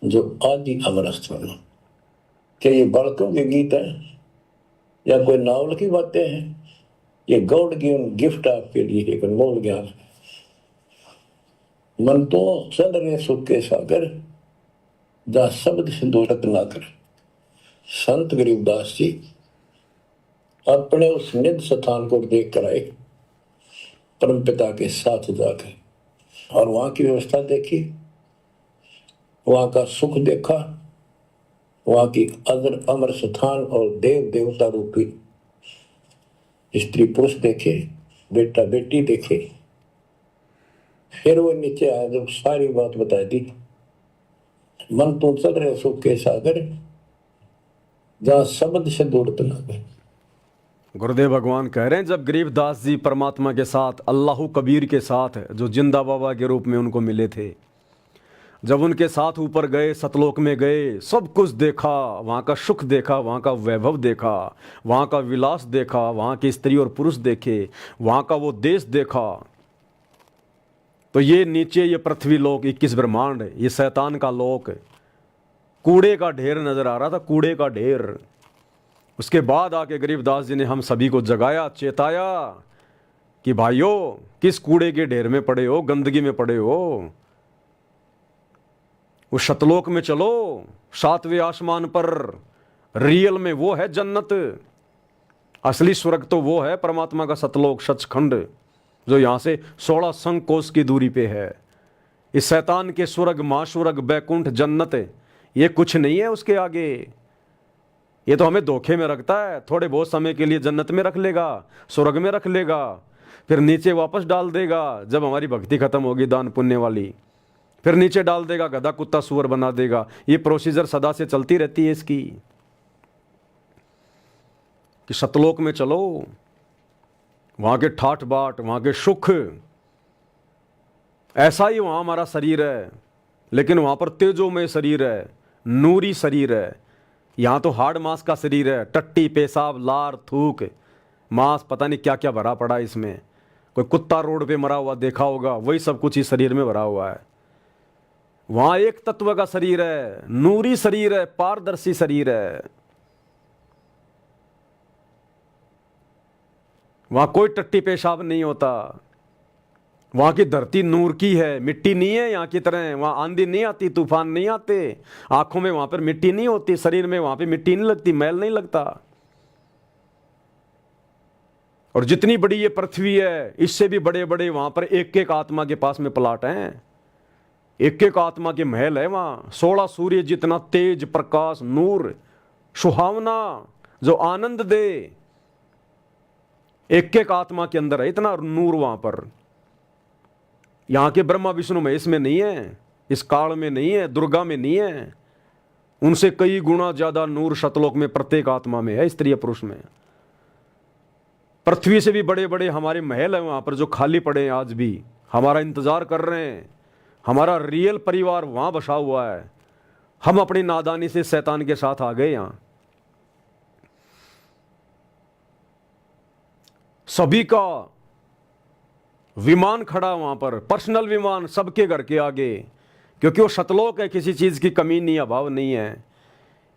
जो आदि अमरस्थ बना। क्या ये बालकों के गीत हैं या कोई नावल की बातें हैं? ये गॉड गिवन गिफ्ट आपके लिए एक अनमोल ज्ञान है। मन तो चल रहे सुख के सागर, जा शब्द सिंधु रत्ना कर। संत गरीबदास जी अपने उस निज स्थान को देख कर आए, परम पिता के साथ जाकर, और वहां की व्यवस्था देखी, वहां का सुख देखा, वहां की अजर अमर स्थान और देव देवता रूपी स्त्री पुरुष देखे। बेटा बेटी देखे। फिर वो नीचे आया, जब सारी बात बता दी, मन तो चल रहे सुख के सागर, जहां शब्द से दूरत ना गए। गुरुदेव भगवान कह रहे हैं जब गरीबदास जी परमात्मा के साथ अल्लाह कबीर के साथ जो जिंदा बाबा के रूप में उनको मिले थे, जब उनके साथ ऊपर गए, सतलोक में गए, सब कुछ देखा, वहाँ का सुख देखा, वहाँ का वैभव देखा, वहाँ का विलास देखा, वहाँ की स्त्री और पुरुष देखे, वहाँ का वो देश देखा, तो ये नीचे ये पृथ्वी लोक 21 ब्रह्मांड, ये शैतान का लोक, कूड़े का ढेर नजर आ रहा था, कूड़े का ढेर। उसके बाद आके गरीबदास जी ने हम सभी को जगाया, चेताया कि भाइयों किस कूड़े के ढेर में पड़े हो, गंदगी में पड़े हो, उस सतलोक में चलो, 7वें आसमान पर। रियल में वो है जन्नत, असली स्वर्ग तो वो है परमात्मा का सतलोक, सचखंड, जो यहाँ से 16 संग कोस की दूरी पे है। इस शैतान के स्वर्ग, महास्वर्ग, बैकुंठ, जन्नत, ये कुछ नहीं है उसके आगे। ये तो हमें धोखे में रखता है, थोड़े बहुत समय के लिए जन्नत में रख लेगा, स्वर्ग में रख लेगा, फिर नीचे वापस डाल देगा जब हमारी भक्ति खत्म होगी दान पुण्य वाली, फिर नीचे डाल देगा, गधा कुत्ता सुअर बना देगा। ये प्रोसीजर सदा से चलती रहती है इसकी, कि सतलोक में चलो, वहां के ठाठ बाट, वहां के सुख, ऐसा ही वहां हमारा शरीर है, लेकिन वहां पर तेजोमय शरीर है, नूरी शरीर है। यहाँ तो हार्ड मांस का शरीर है, टट्टी, पेशाब, लार, थूक, मांस, पता नहीं क्या क्या भरा पड़ा इसमें। कोई कुत्ता रोड पे मरा हुआ देखा होगा, वही सब कुछ इस शरीर में भरा हुआ है। वहां एक तत्व का शरीर है, नूरी शरीर है, पारदर्शी शरीर है। वहां कोई टट्टी पेशाब नहीं होता। वहां की धरती नूर की है, मिट्टी नहीं है यहाँ की तरह। वहां आंधी नहीं आती, तूफान नहीं आते, आंखों में वहां पर मिट्टी नहीं होती, शरीर में वहां पे मिट्टी नहीं लगती, मैल नहीं लगता। और जितनी बड़ी ये पृथ्वी है, इससे भी बड़े बड़े वहां पर एक एक आत्मा के पास में प्लाट हैं, एक एक आत्मा के महल है वहां। 16 सूर्य जितना तेज, प्रकाश, नूर, सुहावना, जो आनंद दे, एक एक आत्मा के अंदर है इतना नूर वहां पर। यहां के ब्रह्मा विष्णु महेश में नहीं है, इस काल में नहीं है, दुर्गा में नहीं है। उनसे कई गुना ज्यादा नूर सतलोक में प्रत्येक आत्मा में है, स्त्री पुरुष में। पृथ्वी से भी बड़े बड़े हमारे महल हैं वहां पर, जो खाली पड़े हैं आज भी, हमारा इंतजार कर रहे हैं। हमारा रियल परिवार वहां बसा हुआ है। हम अपनी नादानी से शैतान के साथ आ गए। यहां सभी का विमान खड़ा वहां पर, पर्सनल विमान सबके घर के आगे, क्योंकि वो सतलोक है, किसी चीज की कमी नहीं, अभाव नहीं है।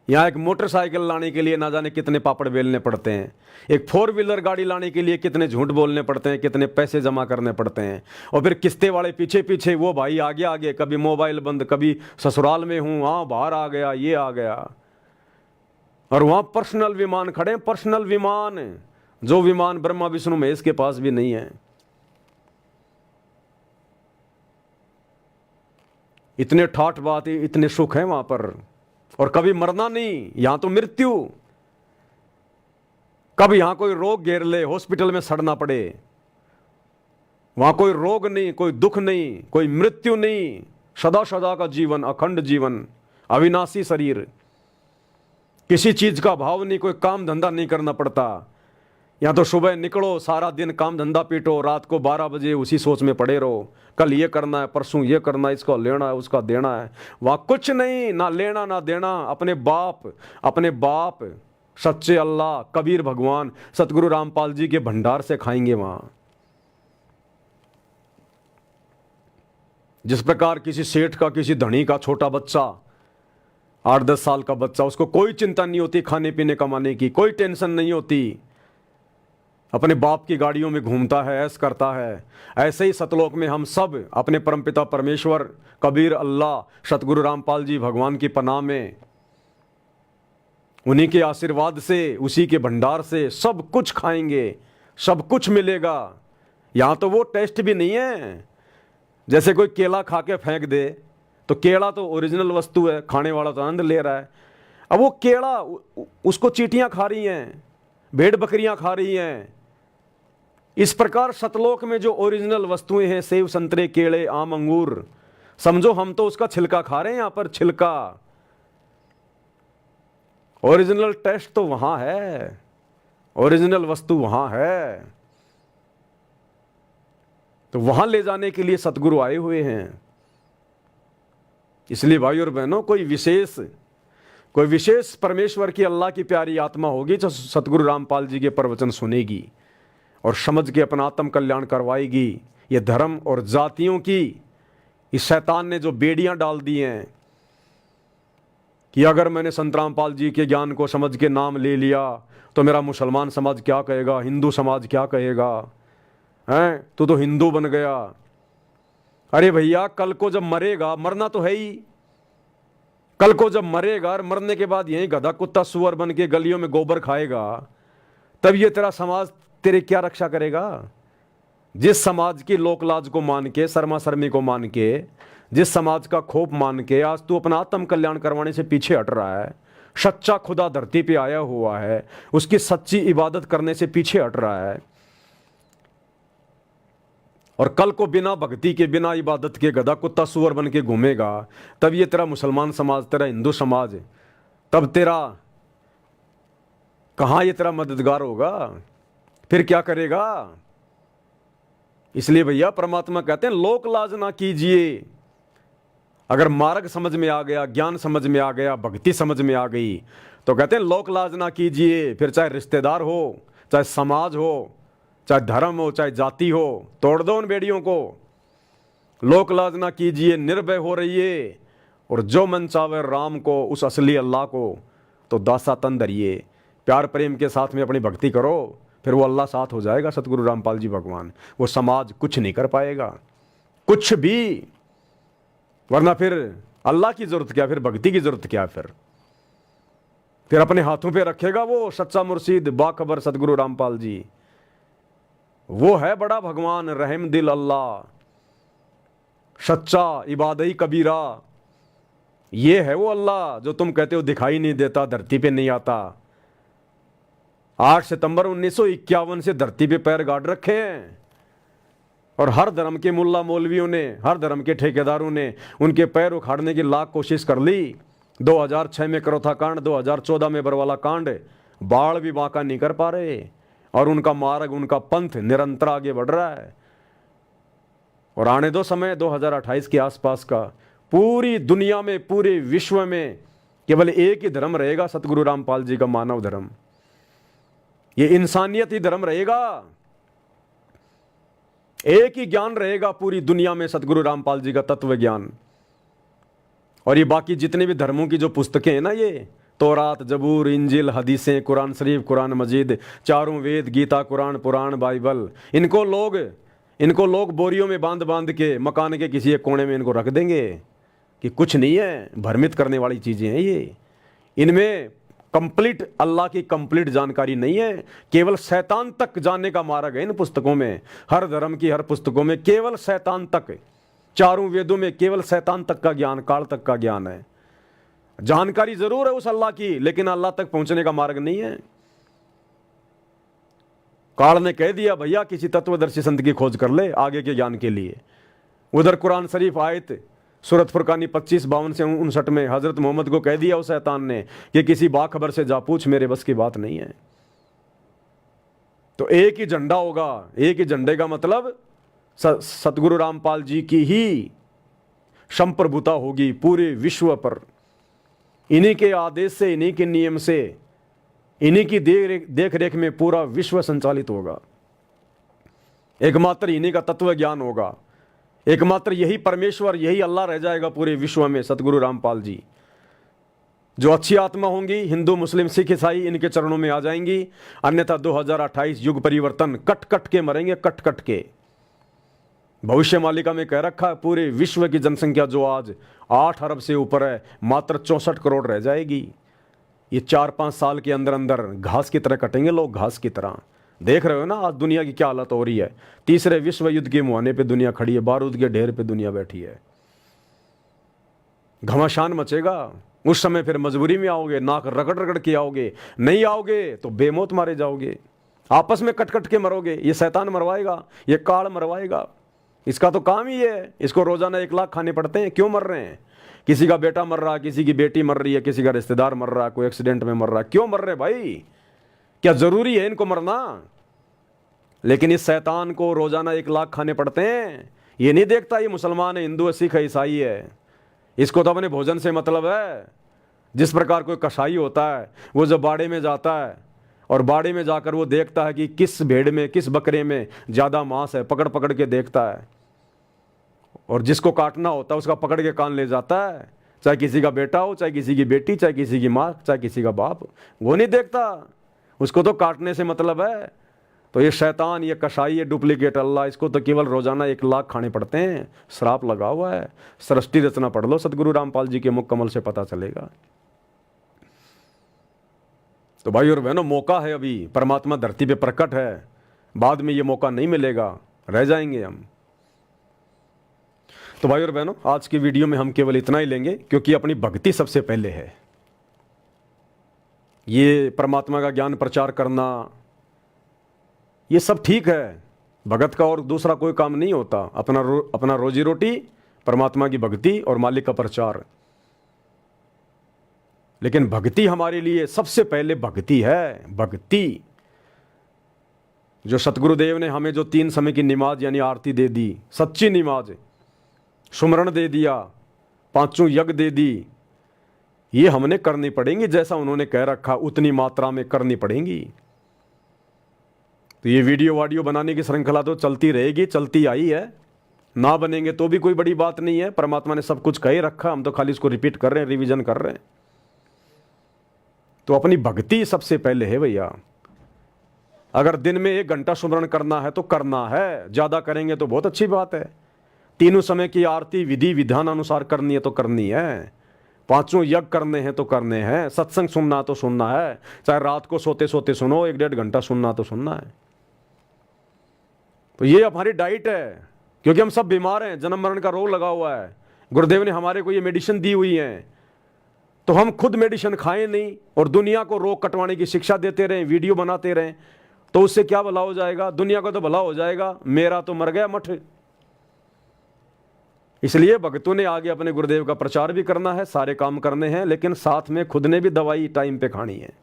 यहाँ एक मोटरसाइकिल लाने के लिए ना जाने कितने पापड़ बेलने पड़ते हैं, एक 4 व्हीलर गाड़ी लाने के लिए कितने झूठ बोलने पड़ते हैं, कितने पैसे जमा करने पड़ते हैं। और फिर किस्ते वाले पीछे पीछे, वो भाई आगे आगे, कभी मोबाइल बंद, कभी ससुराल में हूँ, हाँ बाहर आ गया, ये आ गया। और वहाँ पर्सनल विमान खड़े, पर्सनल विमान, जो विमान ब्रह्मा विष्णु महेश के पास भी नहीं है। इतने ठाठ बात, इतने सुख हैं वहां पर। और कभी मरना नहीं, यहां तो मृत्यु। कब यहां कोई रोग घेर ले, हॉस्पिटल में सड़ना पड़े, वहां कोई रोग नहीं, कोई दुख नहीं, कोई मृत्यु नहीं, सदा सदा का जीवन, अखंड जीवन, अविनाशी शरीर, किसी चीज का भाव नहीं, कोई काम धंधा नहीं करना पड़ता। या तो सुबह निकलो, सारा दिन काम धंधा पीटो, रात को 12 बजे उसी सोच में पड़े रहो, कल ये करना है, परसों ये करना है, इसको लेना है, उसका देना है। वहां कुछ नहीं, ना लेना ना देना। अपने बाप सच्चे अल्लाह, कबीर भगवान, सतगुरु रामपाल जी के भंडार से खाएंगे वहां। जिस प्रकार किसी सेठ का, किसी धनी का छोटा बच्चा, 8-10 साल का बच्चा, उसको कोई चिंता नहीं होती खाने पीने कमाने की, कोई टेंशन नहीं होती, अपने बाप की गाड़ियों में घूमता है, ऐश करता है। ऐसे ही सतलोक में हम सब अपने परमपिता परमेश्वर, कबीर अल्लाह, सतगुरु रामपाल जी भगवान की पनाह में, उन्हीं के आशीर्वाद से, उसी के भंडार से सब कुछ खाएंगे, सब कुछ मिलेगा। यहाँ तो वो टेस्ट भी नहीं है। जैसे कोई केला खा के फेंक दे, तो केला तो ओरिजिनल वस्तु है, खाने वाला तो आनंद ले रहा है। अब वो केला, उसको चींटियां खा रही हैं, भेड़ बकरियां खा रही हैं, इस प्रकार सतलोक में जो ओरिजिनल वस्तुएं हैं, सेब संतरे केले आम अंगूर, समझो हम तो उसका छिलका खा रहे हैं यहां पर, छिलका। ओरिजिनल टेस्ट तो वहां है, ओरिजिनल वस्तु वहां है। तो वहां ले जाने के लिए सतगुरु आए हुए हैं। इसलिए भाई और बहनों, कोई विशेष परमेश्वर की, अल्लाह की प्यारी आत्मा होगी जो सतगुरु रामपाल जी के प्रवचन सुनेगी और समझ के अपना आत्म कल्याण करवाएगी। ये धर्म और जातियों की इस शैतान ने जो बेड़ियां डाल दी हैं कि अगर मैंने संत रामपाल जी के ज्ञान को समझ के नाम ले लिया तो मेरा मुसलमान समाज क्या कहेगा, हिंदू समाज क्या कहेगा, हैं तू तो हिंदू बन गया। अरे भैया, कल को जब मरेगा, मरना तो है ही, कल को जब मरेगा और मरने के बाद यही गधा कुत्ता सुअर बन के गलियों में गोबर खाएगा, तब ये तेरा समाज तेरे क्या रक्षा करेगा। जिस समाज की लोकलाज को मान के, शर्मा शर्मी को मान के, जिस समाज का खोप मान के आज तू अपना आत्म कल्याण करवाने से पीछे हट रहा है, सच्चा खुदा धरती पे आया हुआ है, उसकी सच्ची इबादत करने से पीछे हट रहा है, और कल को बिना भक्ति के, बिना इबादत के गधा कुत्ता सुअर बन के घूमेगा, तब ये तेरा मुसलमान समाज, तेरा हिंदू समाज, तब तेरा कहां ये तेरा मददगार होगा, फिर क्या करेगा। इसलिए भैया परमात्मा कहते हैं लोक लाज ना कीजिए। अगर मार्ग समझ में आ गया, ज्ञान समझ में आ गया, भक्ति समझ में आ गई, तो कहते हैं लोक लाज ना कीजिए। फिर चाहे रिश्तेदार हो, चाहे समाज हो, चाहे धर्म हो, चाहे जाति हो, तोड़ दो उन बेड़ियों को। लोक लाज ना कीजिए, निर्भय हो रहिए, और जो मन चावे राम को, उस असली अल्लाह को तो दासा तन धरिए। प्यार प्रेम के साथ में अपनी भक्ति करो, फिर वो अल्लाह साथ हो जाएगा, सतगुरु रामपाल जी भगवान। वो समाज कुछ नहीं कर पाएगा, कुछ भी। वरना फिर अल्लाह की जरूरत क्या, फिर भक्ति की जरूरत क्या। फिर अपने हाथों पे रखेगा वो सच्चा मुर्शीद बाखबर सतगुरु रामपाल जी। वो है बड़ा भगवान, रहम दिल अल्लाह, सच्चा इबादई कबीरा। ये है वो अल्लाह जो तुम कहते हो दिखाई नहीं देता, धरती पे नहीं आता। 8 सितंबर 1951 से धरती पे पैर गाड़ रखे हैं, और हर धर्म के मुल्ला मौलवियों ने, हर धर्म के ठेकेदारों ने उनके पैर उखाड़ने की लाख कोशिश कर ली। 2006 में करोथा कांड, 2014 में बरवाला कांड, बाढ़ भी बांका नहीं कर पा रहे, और उनका मार्ग, उनका पंथ निरंतर आगे बढ़ रहा है। और आने दो समय 2028 के आसपास का, पूरी दुनिया में, पूरे विश्व में केवल एक ही धर्म रहेगा, सतगुरु रामपाल जी का मानव धर्म। ये इंसानियत ही धर्म रहेगा, एक ही ज्ञान रहेगा पूरी दुनिया में, सतगुरु रामपाल जी का तत्व ज्ञान। और ये बाकी जितने भी धर्मों की जो पुस्तकें हैं ना, ये तौरात, जबूर, इंजिल, हदीसें, कुरान शरीफ, कुरान मजीद, चारों वेद, गीता, कुरान, पुराण, बाइबल, इनको लोग बोरियों में बांध बांध के मकान के किसी एक कोने में इनको रख देंगे कि कुछ नहीं है। भ्रमित करने वाली चीज़ें हैं ये। इनमें कंप्लीट अल्लाह की कंप्लीट जानकारी नहीं है, केवल शैतान तक जानने का मार्ग है इन पुस्तकों में। हर धर्म की हर पुस्तकों में केवल शैतान तक, चारों वेदों में केवल शैतान तक का ज्ञान, काल तक का ज्ञान है। जानकारी जरूर है उस अल्लाह की, लेकिन अल्लाह तक पहुंचने का मार्ग नहीं है। काल ने कह दिया भैया किसी तत्वदर्शी संत की खोज कर ले आगे के ज्ञान के लिए। उधर कुरान शरीफ आयत सूरत फुरकानी 25-52 से 59 में हजरत मोहम्मद को कह दिया उस शैतान ने कि किसी बाखबर से जा पूछ, मेरे बस की बात नहीं है। तो एक ही झंडा होगा, एक ही झंडे का मतलब सतगुरु रामपाल जी की ही संप्रभुता होगी पूरे विश्व पर। इन्हीं के आदेश से, इन्हीं के नियम से, इन्हीं की देख रेख में पूरा विश्व संचालित होगा। एकमात्र इन्हीं का तत्व ज्ञान होगा, एकमात्र यही परमेश्वर, यही अल्लाह रह जाएगा पूरे विश्व में, सतगुरु रामपाल जी। जो अच्छी आत्मा होंगी, हिंदू, मुस्लिम, सिख, ईसाई, इनके चरणों में आ जाएंगी। अन्यथा 2028 युग परिवर्तन, कट कट के मरेंगे, कट कट के। भविष्य मालिका में कह रखा है पूरे विश्व की जनसंख्या जो आज 8 अरब से ऊपर है, मात्र 64 करोड़ रह जाएगी। ये 4-5 साल के अंदर अंदर घास की तरह कटेंगे लोग, घास की तरह। देख रहे हो ना आज दुनिया की क्या हालत हो रही है। तीसरे विश्व युद्ध के मुहाने पे दुनिया खड़ी है, बारूद के ढेर पे दुनिया बैठी है। घमासान मचेगा। उस समय फिर मजबूरी में आओगे, नाक रगड़ रगड़ के आओगे, नहीं आओगे तो बेमौत मारे जाओगे। आपस में कट कट के मरोगे। ये शैतान मरवाएगा, ये काल मरवाएगा, इसका तो काम ही है। इसको रोजाना 1 लाख खाने पड़ते हैं। क्यों मर रहे हैं? किसी का बेटा मर रहा है, किसी की बेटी मर रही है, किसी का रिश्तेदार मर रहा है, कोई एक्सीडेंट में मर रहा है। क्यों मर रहे भाई? क्या जरूरी है इनको मरना? लेकिन इस शैतान को रोजाना 1 लाख खाने पड़ते हैं। ये नहीं देखता ये मुसलमान है, हिंदू है, सिख है, ईसाई है। इसको तो अपने भोजन से मतलब है। जिस प्रकार कोई कसाई होता है, वो जब बाड़े में जाता है और बाड़े में जाकर वो देखता है कि किस भेड़ में, किस बकरे में ज़्यादा मांस है, पकड़ पकड़ के देखता है, और जिसको काटना होता है उसका पकड़ के कान ले जाता है। चाहे किसी का बेटा हो, चाहे किसी की बेटी, चाहे किसी की माँ, चाहे किसी का बाप, वो नहीं देखता, उसको तो काटने से मतलब है। तो ये शैतान, ये कसाई, ये डुप्लीकेट अल्लाह, इसको तो केवल रोजाना 1 लाख खाने पड़ते हैं। श्राप लगा हुआ है। सृष्टि रचना पढ़ लो, सदगुरु रामपाल जी के मुख कमल से पता चलेगा। तो भाई और बहनों, मौका है अभी, परमात्मा धरती पे प्रकट है। बाद में ये मौका नहीं मिलेगा, रह जाएंगे हम। तो भाई और बहनों, आज की वीडियो में हम केवल इतना ही लेंगे, क्योंकि अपनी भक्ति सबसे पहले है। ये परमात्मा का ज्ञान प्रचार करना, ये सब ठीक है, भगत का और दूसरा कोई काम नहीं होता। अपना रोजी रोटी, परमात्मा की भक्ति और मालिक का प्रचार। लेकिन भक्ति हमारे लिए सबसे पहले भक्ति है। भक्ति जो सतगुरुदेव ने हमें जो 3 समय की नमाज यानी आरती दे दी, सच्ची नमाज, सुमरण दे दिया, 5 यज्ञ दे दी, ये हमने करनी पड़ेंगी। जैसा उन्होंने कह रखा उतनी मात्रा में करनी पड़ेंगी। तो ये वीडियो बनाने की श्रृंखला तो चलती रहेगी, चलती आई है। ना बनेंगे तो भी कोई बड़ी बात नहीं है। परमात्मा ने सब कुछ कह ही रखा, हम तो खाली इसको रिपीट कर रहे हैं, रिवीजन कर रहे हैं। तो अपनी भक्ति सबसे पहले है भैया। अगर दिन में 1 घंटा सुमरण करना है तो करना है, ज़्यादा करेंगे तो बहुत अच्छी बात है। 3 समय की आरती विधि विधान अनुसार करनी है तो करनी है। 5 यज्ञ करने हैं तो करने हैं। सत्संग सुनना तो सुनना है, चाहे रात को सोते सोते सुनो, 1-1.5 घंटा सुनना तो सुनना है। तो ये हमारी डाइट है, क्योंकि हम सब बीमार हैं, जन्म मरण का रोग लगा हुआ है। गुरुदेव ने हमारे को ये मेडिसिन दी हुई है, तो हम खुद मेडिसिन खाएं नहीं और दुनिया को रोग कटवाने की शिक्षा देते रहें, वीडियो बनाते रहें, तो उससे क्या भला हो जाएगा? दुनिया का तो भला हो जाएगा, मेरा तो मर गया मठ। इसलिए भक्तों ने आगे अपने गुरुदेव का प्रचार भी करना है, सारे काम करने हैं, लेकिन साथ में खुद ने भी दवाई टाइम पे खानी है।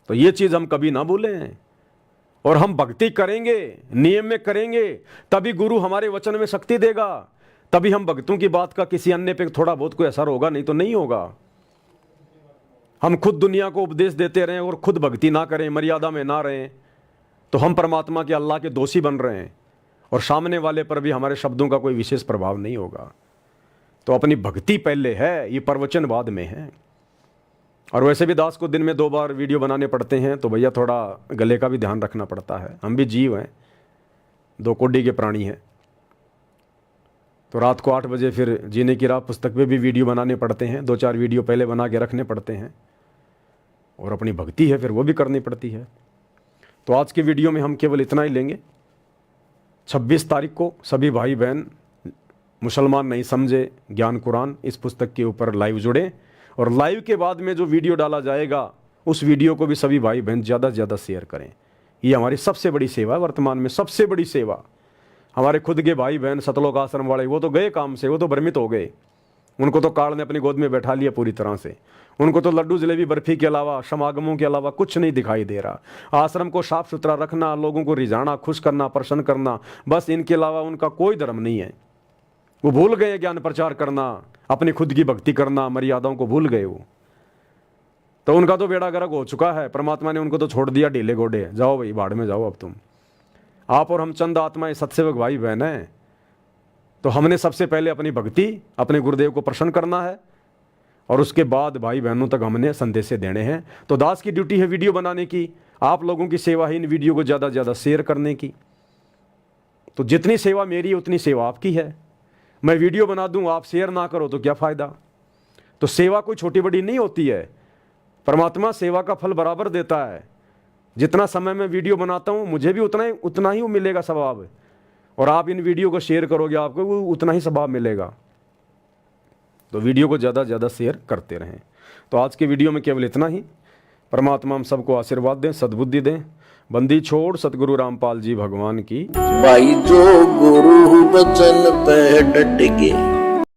तो ये चीज हम कभी ना भूलें। और हम भक्ति करेंगे, नियम में करेंगे, तभी गुरु हमारे वचन में शक्ति देगा, तभी हम भक्तों की बात का किसी अन्य पे थोड़ा बहुत कोई असर होगा, नहीं तो नहीं होगा। हम खुद दुनिया को उपदेश देते रहें और खुद भक्ति ना करें, मर्यादा में ना रहें, तो हम परमात्मा के अल्लाह के दोषी बन रहे हैं और सामने वाले पर भी हमारे शब्दों का कोई विशेष प्रभाव नहीं होगा। तो अपनी भक्ति पहले है, ये प्रवचन बाद में है। और वैसे भी दास को दिन में 2 बार वीडियो बनाने पड़ते हैं, तो भैया थोड़ा गले का भी ध्यान रखना पड़ता है। हम भी जीव हैं, 2 कोडी के प्राणी हैं। तो रात को 8 बजे फिर जीने की राह पुस्तक पे भी वीडियो बनाने पड़ते हैं, 2-4 वीडियो पहले बना के रखने पड़ते हैं। और अपनी भक्ति है फिर वो भी करनी पड़ती है। तो आज के वीडियो में हम केवल इतना ही लेंगे। 26 तारीख को सभी भाई बहन मुसलमान नहीं समझे ज्ञान कुरान इस पुस्तक के ऊपर लाइव जुड़े, और लाइव के बाद में जो वीडियो डाला जाएगा उस वीडियो को भी सभी भाई बहन ज़्यादा से ज़्यादा शेयर करें। ये हमारी सबसे बड़ी सेवा है, वर्तमान में सबसे बड़ी सेवा। हमारे खुद के भाई बहन सतलोक आश्रम वाले, वो तो गए काम से, वो तो भ्रमित हो गए। उनको तो काल ने अपनी गोद में बैठा लिया पूरी तरह से। उनको तो लड्डू जलेबी बर्फी के अलावा, समागमों के अलावा कुछ नहीं दिखाई दे रहा। आश्रम को साफ सुथरा रखना, लोगों को रिझाना, खुश करना, प्रसन्न करना, बस इनके अलावा उनका कोई धर्म नहीं है। वो भूल गए ज्ञान प्रचार करना, अपनी खुद की भक्ति करना, मर्यादाओं को भूल गए वो। तो उनका तो बेड़ा गर्क हो चुका है। परमात्मा ने उनको तो छोड़ दिया ढीले घोड़े, जाओ भाई भाड़ में जाओ अब तुम। आप और हम चंद आत्माएं सत्सेवक भाई बहन हैं। तो हमने सबसे पहले अपनी भक्ति, अपने गुरुदेव को प्रसन्न करना है, और उसके बाद भाई बहनों तक हमने संदेश देने हैं। तो दास की ड्यूटी है वीडियो बनाने की, आप लोगों की सेवा है इन वीडियो को ज़्यादा से ज़्यादा शेयर करने की। तो जितनी सेवा मेरी है उतनी सेवा आपकी है। मैं वीडियो बना दूं, आप शेयर ना करो तो क्या फ़ायदा। तो सेवा कोई छोटी बड़ी नहीं होती है। परमात्मा सेवा का फल बराबर देता है। जितना समय मैं वीडियो बनाता हूं मुझे भी उतना ही मिलेगा सवाब, और आप इन वीडियो को शेयर करोगे आपको वो उतना ही सवाब मिलेगा। तो वीडियो को ज़्यादा से ज़्यादा शेयर करते रहें। तो आज के वीडियो में केवल इतना ही। परमात्मा हम सबको आशीर्वाद दें, सद्बुद्धि दें। बंदी छोड़ सतगुरु रामपाल जी भगवान की। भाई जो गुरु बचन पे डट के